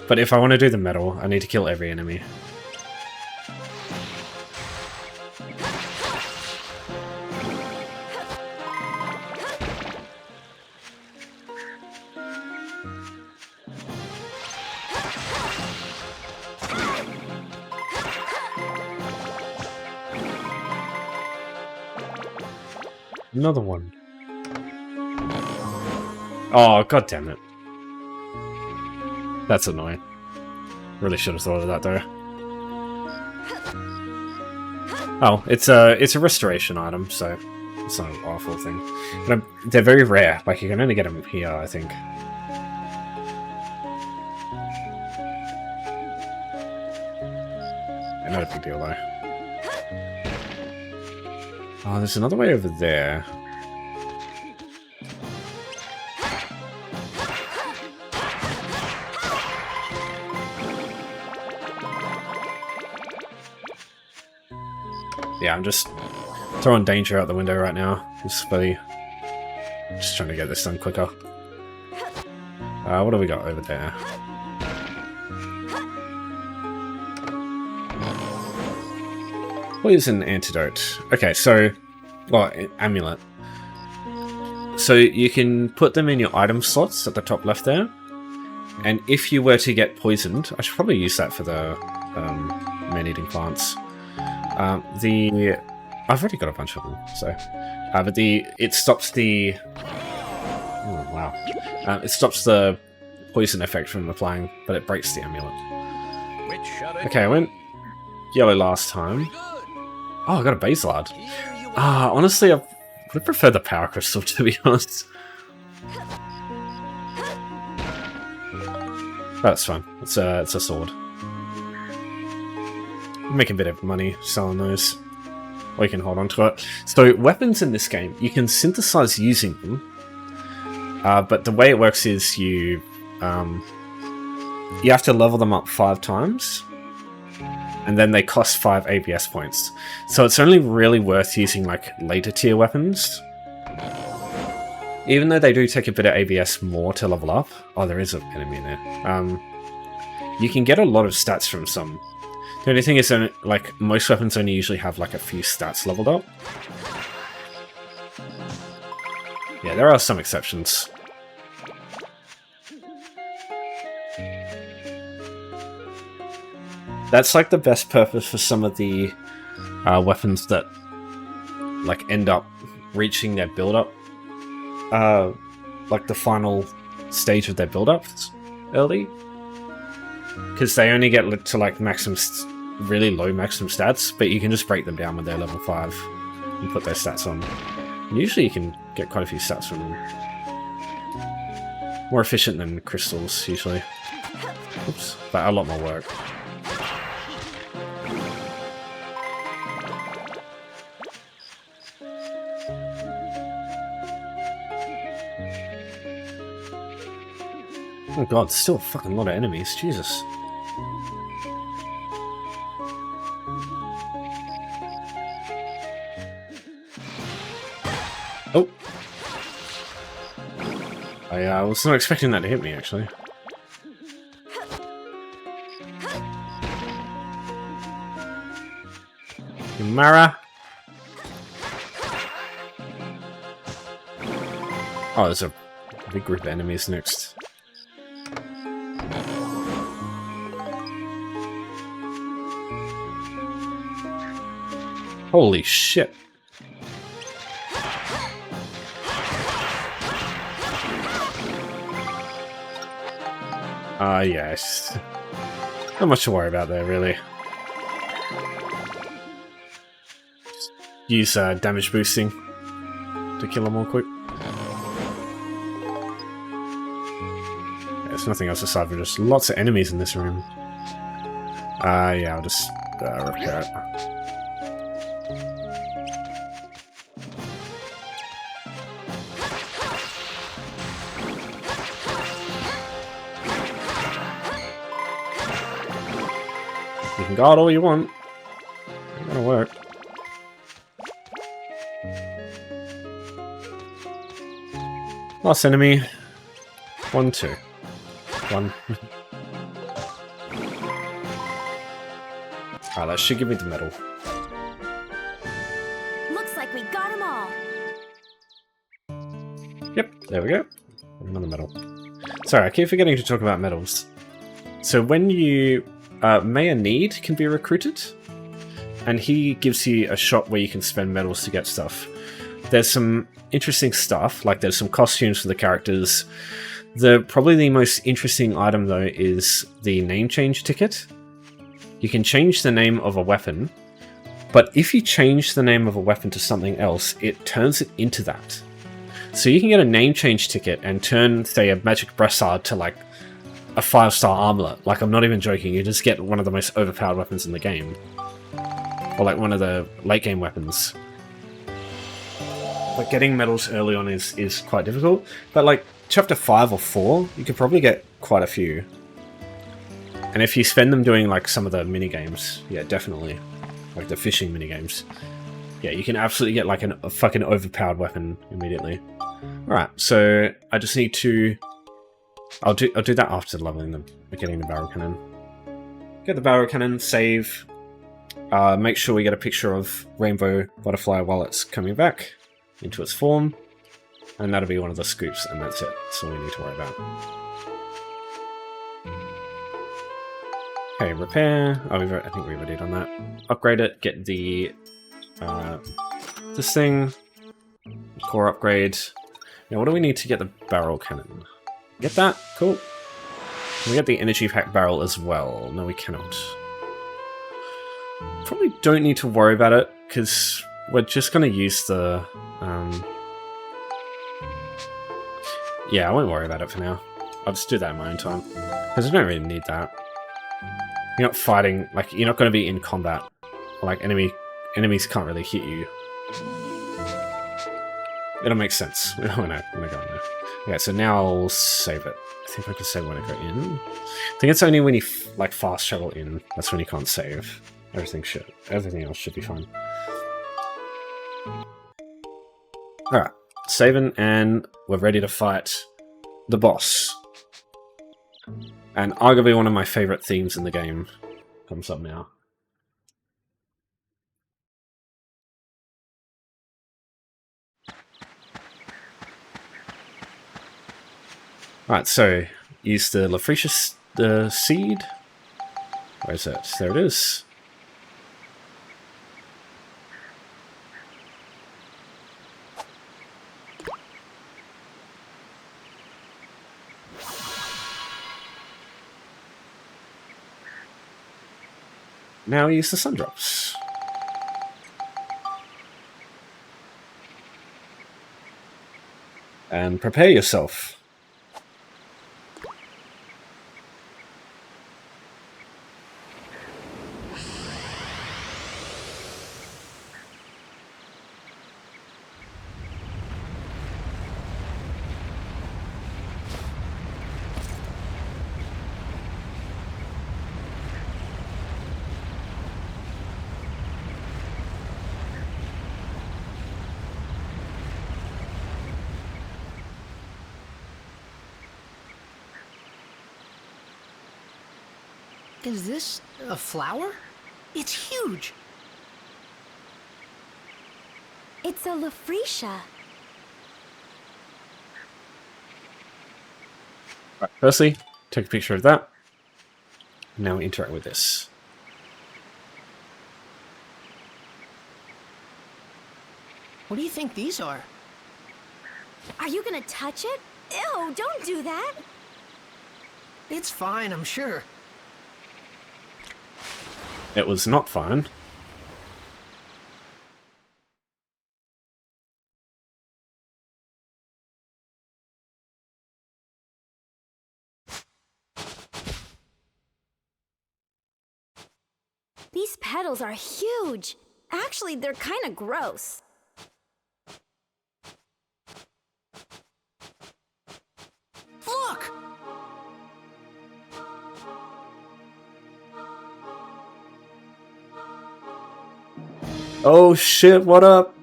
But if I want to do the metal, I need to kill every enemy. Another one. Oh, god damn it. That's annoying. Really should have thought of that though. Oh, it's a restoration item, so it's not an awful thing. But they're very rare. Like you can only get them here, I think. Yeah, not a big deal though. Oh, there's another way over there. Yeah, I'm just throwing danger out the window right now. Just trying to get this done quicker. What do we got over there? Poison antidote. Okay, so... Well, amulet. So you can put them in your item slots at the top left there. And if you were to get poisoned... I should probably use that for the man-eating plants. I've already got a bunch of them, so... but it stops the... Oh, wow. It stops the poison effect from applying, but it breaks the amulet. Okay, I went yellow last time. Oh, I got a base lard. Honestly, I would have preferred the power crystal, to be honest. That's fine. It's a sword. make a bit of money selling those. Or you can hold on to it. So weapons in this game, you can synthesize using them. But the way it works is you have to level them up 5 times. And then they cost 5 ABS points. So it's only really worth using like later tier weapons. Even though they do take a bit of ABS more to level up. Oh, there is an enemy in there. You can get a lot of stats from some. The only thing is, like, most weapons only usually have like a few stats leveled up. Yeah, there are some exceptions. That's like the best purpose for some of the weapons that like end up reaching their build-up. Like the final stage of their build-ups early. Because they only get to like maximum, really low maximum stats, but you can just break them down when they're level 5 and put those stats on. And usually you can get quite a few stats from them. More efficient than crystals, usually. Oops, but a lot more work. Oh god, still a fucking lot of enemies, Jesus. Oh! I was not expecting that to hit me, actually. Mara! Oh, there's a big group of enemies next. Holy shit. Yes. Not much to worry about there, really. Just use damage boosting to kill them all quick. There's nothing else aside from just lots of enemies in this room. Yeah, I'll just repair it. You can guard all you want. Ain't gonna work. Last enemy. 1, 2. 1. Ah, that should give me the medal. Looks like we got them all. Yep, there we go. Another medal. Sorry, I keep forgetting to talk about medals. So when you... Mayor Need can be recruited, and he gives you a shop where you can spend medals to get stuff. There's some interesting stuff, like there's some costumes for the characters. Probably the most interesting item, though, is the name change ticket. You can change the name of a weapon, but if you change the name of a weapon to something else, it turns it into that. So you can get a name change ticket and turn, say, a magic brassard to, like, a 5-star armlet. Like, I'm not even joking, you just get one of the most overpowered weapons in the game. Or, like, one of the late-game weapons. But getting medals early on is quite difficult. But, like, chapter 5 or 4, you could probably get quite a few. And if you spend them doing, like, some of the mini-games, yeah, definitely. Like the fishing mini-games. Yeah, you can absolutely get, like, a fucking overpowered weapon immediately. Alright, so I just need to... I'll do that after leveling them, getting the barrel cannon. Get the barrel cannon, save. Make sure we get a picture of Rainbow Butterfly while it's coming back into its form. And that'll be one of the scoops, and that's it. That's all we need to worry about. Okay, repair. Oh, I think we've already done that. Upgrade it, get the... this thing. Core upgrade. Now, what do we need to get the barrel cannon? Get that? Cool. Can we get the energy pack barrel as well? No, we cannot. Probably don't need to worry about it, because we're just going to use the... Yeah, I won't worry about it for now. I'll just do that in my own time, because I don't really need that. You're not fighting, like, you're not going to be in combat. Like, enemies can't really hit you. It'll make sense when I go in there. Okay, so now I'll save it. I think I can save when I go in. I think it's only when you, like, fast travel in, that's when you can't save. Everything else should be fine. Alright, saving, and we're ready to fight the boss. And arguably one of my favourite themes in the game comes up now. Alright, so use the Lafrecia seed. Where is it? There it is. Now use the sun drops. And prepare yourself. Is this a flower? It's huge. It's a Lafrecia. Right, firstly, take a picture of that. Now interact with this. What do you think these are? Are you gonna touch it? Ew, don't do that. It's fine, I'm sure. It was not fine. These petals are huge. Actually, they're kind of gross. Look! Oh shit, what up?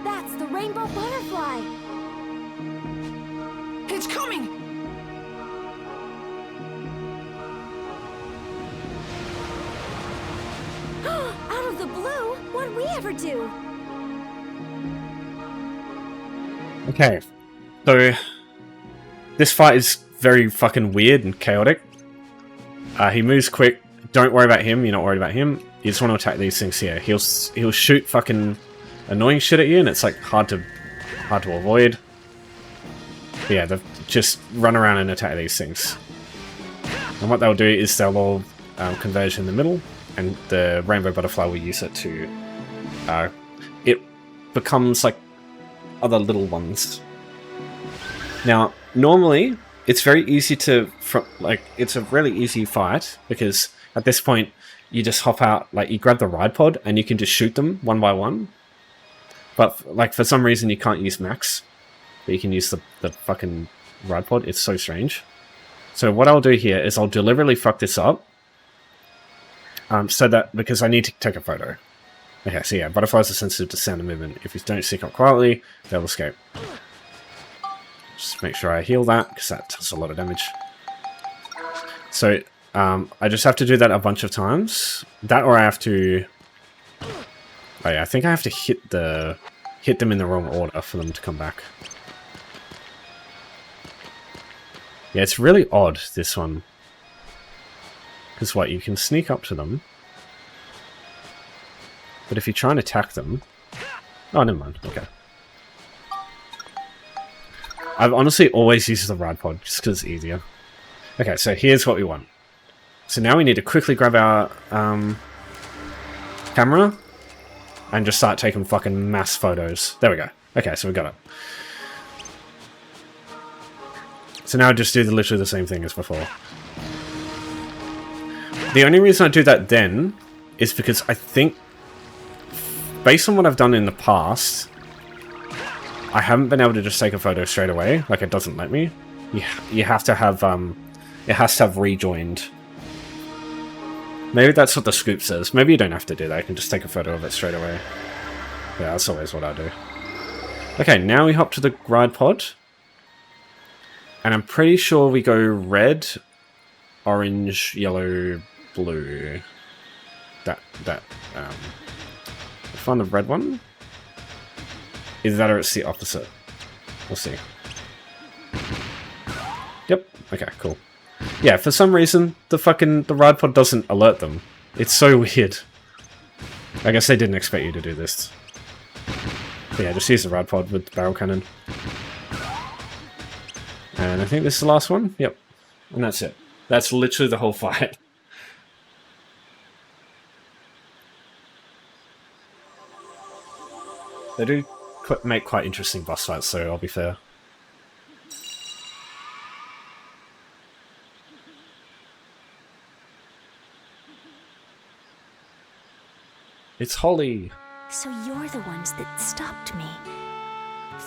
That's the rainbow butterfly. It's coming! Out of the blue? What'd we ever do? Okay, so this fight is very fucking weird and chaotic. He moves quick. Don't worry about him. You're not worried about him. You just want to attack these things here. He'll shoot fucking annoying shit at you, and it's like hard to avoid. But yeah, just run around and attack these things. And what they'll do is they'll all converge in the middle, and the rainbow butterfly will use it to. It becomes like other little ones. Now, normally it's very easy to it's a really easy fight because at this point you just hop out, like you grab the ride pod and you can just shoot them one by one. But like for some reason you can't use max, but you can use the fucking ride pod. It's so strange. So what I'll do here is I'll deliberately fuck this up, so that because I need to take a photo. Okay, so yeah, butterflies are sensitive to sound and movement. If you don't stick up quietly, they'll escape. Just make sure I heal that, because that does a lot of damage. So, I just have to do that a bunch of times. That or I have to... Oh yeah, I think I have to hit them in the wrong order for them to come back. Yeah, it's really odd, this one. Because what, you can sneak up to them. But if you try and attack them... Oh, never mind. Okay. I've honestly always used the ride pod, just because it's easier. Okay, so here's what we want. So now we need to quickly grab our camera and just start taking fucking mass photos. There we go. Okay, so we got it. So now I just do literally the same thing as before. The only reason I do that then is because I think, based on what I've done in the past, I haven't been able to just take a photo straight away. Like, it doesn't let me. You have to have, it has to have rejoined. Maybe that's what the scoop says. Maybe you don't have to do that. You can just take a photo of it straight away. Yeah, that's always what I do. Okay, now we hop to the ride pod. And I'm pretty sure we go red, orange, yellow, blue. Find the red one? Either that or it's the opposite. We'll see. Yep. Okay, cool. Yeah, for some reason, the ride pod doesn't alert them. It's so weird. I guess they didn't expect you to do this. But yeah, just use the ride pod with the barrel cannon. And I think this is the last one. Yep. And that's it. That's literally the whole fight. They do make quite interesting boss fights, so I'll be fair. It's Holly! So you're the ones that stopped me.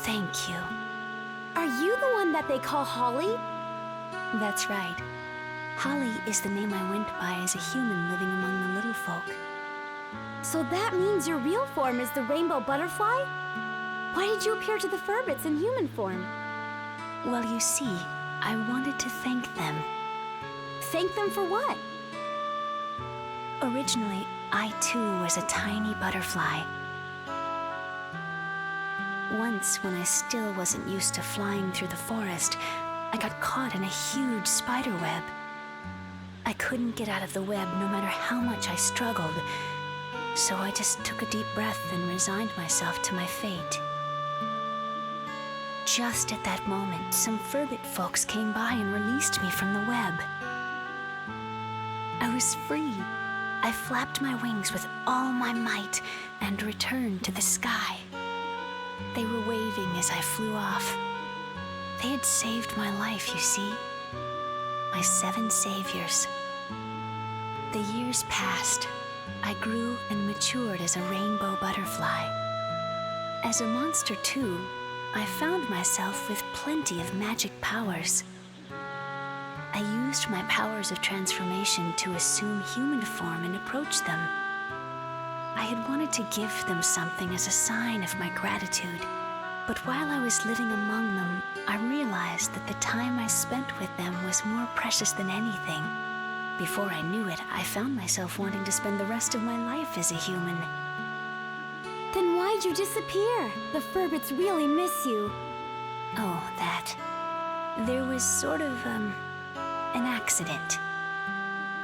Thank you. Are you the one that they call Holly? That's right. Holly is the name I went by as a human living among the little folk. So that means your real form is the rainbow butterfly? Why did you appear to the Furbits in human form? Well, you see, I wanted to thank them. Thank them for what? Originally, I too was a tiny butterfly. Once, when I still wasn't used to flying through the forest, I got caught in a huge spider web. I couldn't get out of the web no matter how much I struggled, so I just took a deep breath and resigned myself to my fate. Just at that moment, some Furbit folks came by and released me from the web. I was free. I flapped my wings with all my might and returned to the sky. They were waving as I flew off. They had saved my life, you see. My 7 saviors. The years passed. I grew and matured as a rainbow butterfly. As a monster too, I found myself with plenty of magic powers. I used my powers of transformation to assume human form and approach them. I had wanted to give them something as a sign of my gratitude, but while I was living among them, I realized that the time I spent with them was more precious than anything. Before I knew it, I found myself wanting to spend the rest of my life as a human. Then why'd you disappear? The Furbits really miss you. Oh, that. There was sort of, an accident.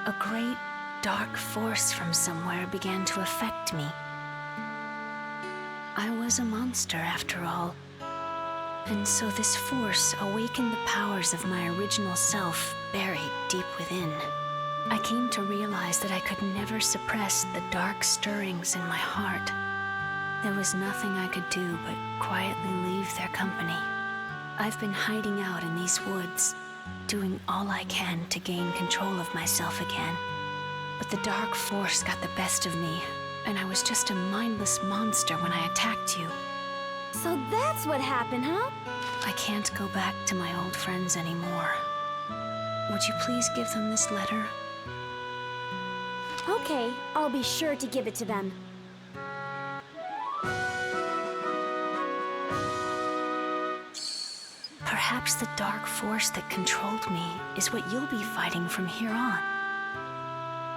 A great, dark force from somewhere began to affect me. I was a monster after all. And so this force awakened the powers of my original self buried deep within. I came to realize that I could never suppress the dark stirrings in my heart. There was nothing I could do but quietly leave their company. I've been hiding out in these woods, doing all I can to gain control of myself again. But the dark force got the best of me, and I was just a mindless monster when I attacked you. So that's what happened, huh? I can't go back to my old friends anymore. Would you please give them this letter? Okay, I'll be sure to give it to them. Perhaps the dark force that controlled me is what you'll be fighting from here on.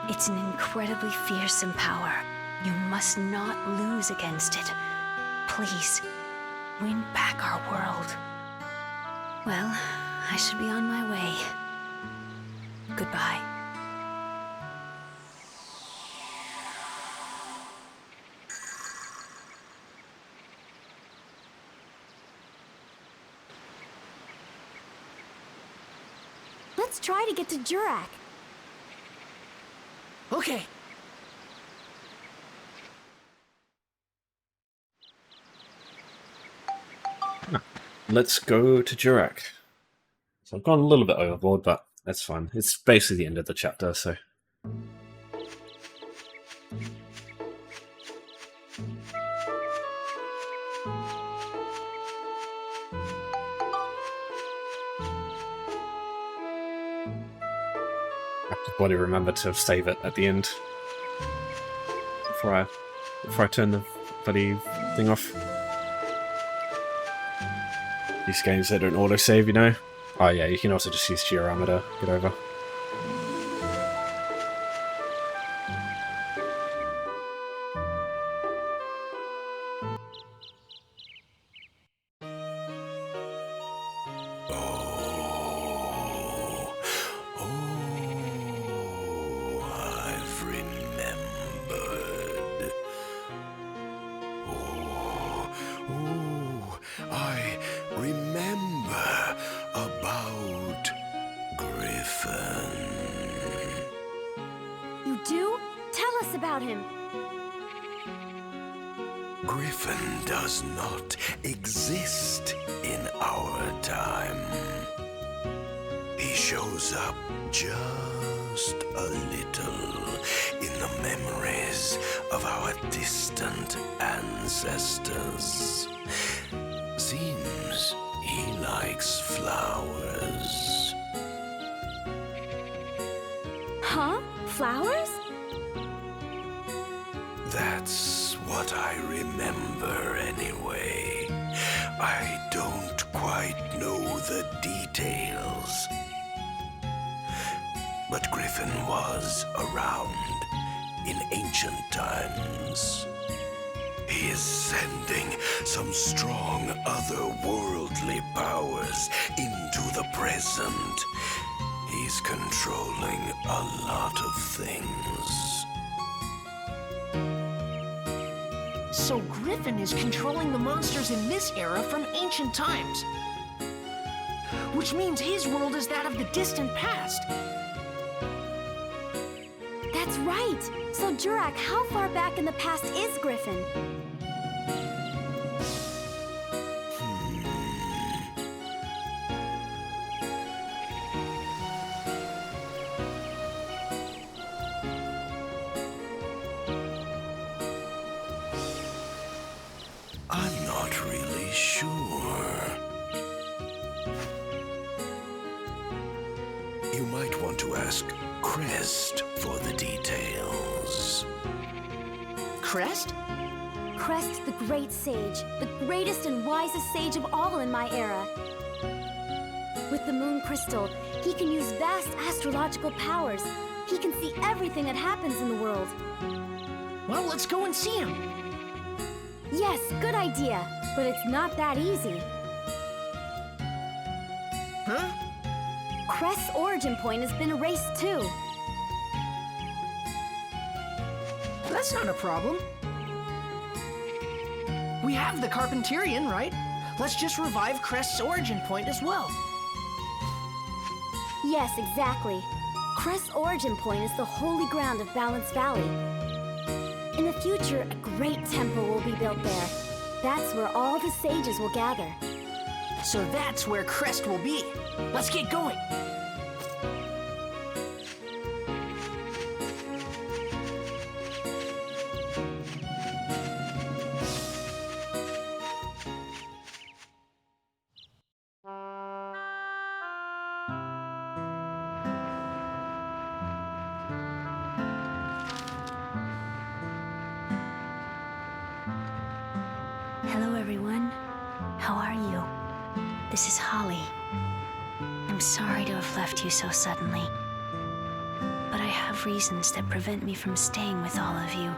It's an incredibly fearsome power. You must not lose against it. Please, win back our world. Well, I should be on my way. Goodbye. Let's try to get to Jurak. Okay. Let's go to Jurak. So I've gone a little bit overboard, but that's fine. It's basically the end of the chapter, so... I have to bloody remember to save it at the end before I turn the bloody thing off. These games, they don't autosave, you know? Oh yeah, you can also just use Georama to get over. I've remembered. I remember about Griffin. You do? Tell us about him. Griffin does not exist in our time. He shows up just a little in the memories of our distant ancestors. Seems he likes flowers. Huh? Flowers? That's what I remember anyway. I don't quite know the details. But Griffin was around in ancient times. He is sending some strong otherworldly powers into the present. He's controlling a lot of things. So Griffin is controlling the monsters in this era from ancient times. Which means his world is that of the distant past. That's right. So, Jurak, how far back in the past is Griffin? I'm not really sure. You might want to ask Crest for the details. Crest? Crest, the great sage, the greatest and wisest sage of all in my era. With the moon crystal, he can use vast astrological powers. He can see everything that happens in the world. Well, let's go and see him. Yes, good idea, but it's not that easy. Huh? Crest's origin point has been erased too. That's not a problem. We have the Carpenterian, right? Let's just revive Crest's origin point as well. Yes, exactly. Crest's origin point is the holy ground of Balance Valley. In the future, a great temple will be built there. That's where all the sages will gather. So that's where Crest will be. Let's get going. Hello, everyone. How are you? This is Holly. I'm sorry to have left you so suddenly, but I have reasons that prevent me from staying with all of you.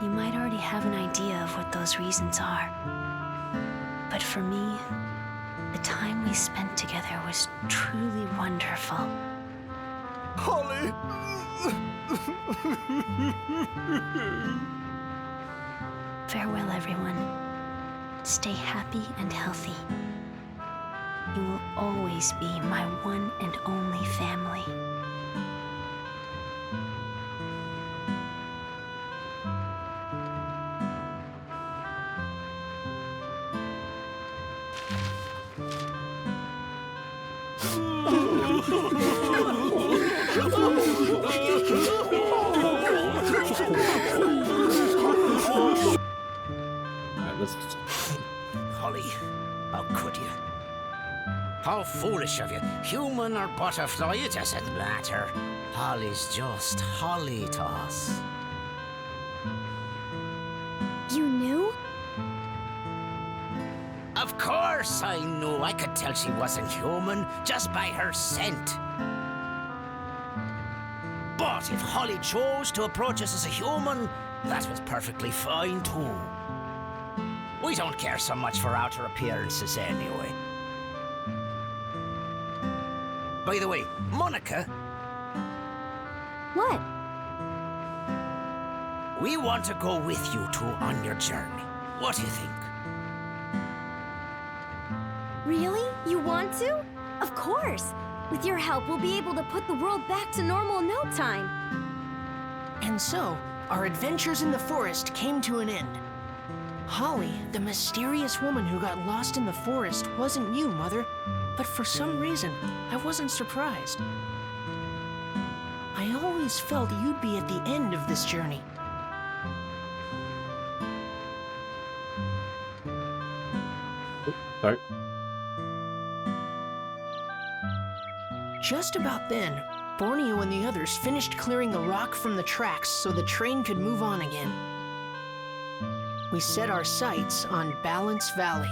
You might already have an idea of what those reasons are, but for me, the time we spent together was truly wonderful. Holly! Farewell, everyone. Stay happy and healthy. You will always be my one and only family. Holly, how could you? How foolish of you. Human or butterfly, it doesn't matter. Holly's just Holly to us. You knew? Of course I knew. I could tell she wasn't human just by her scent. But if Holly chose to approach us as a human, that was perfectly fine too. We don't care so much for outer appearances anyway. By the way, Monica, What? we want to go with you two on your journey. What do you think? Really? You want to? Of course. With your help, we'll be able to put the world back to normal in no time. And so, our adventures in the forest came to an end. Holly, the mysterious woman who got lost in the forest, wasn't you, Mother. But for some reason, I wasn't surprised. I always felt you'd be at the end of this journey. Sorry. Just about then, Borneo and the others finished clearing the rock from the tracks so the train could move on again. We set our sights on Balance Valley.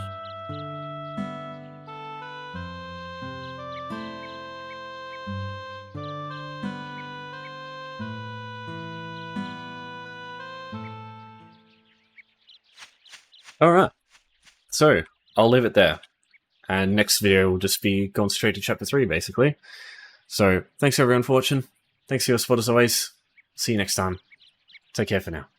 Alright. So, I'll leave it there. And next video will just be going straight to chapter 3, basically. So, thanks everyone for watching. Thanks for your support as always. See you next time. Take care for now.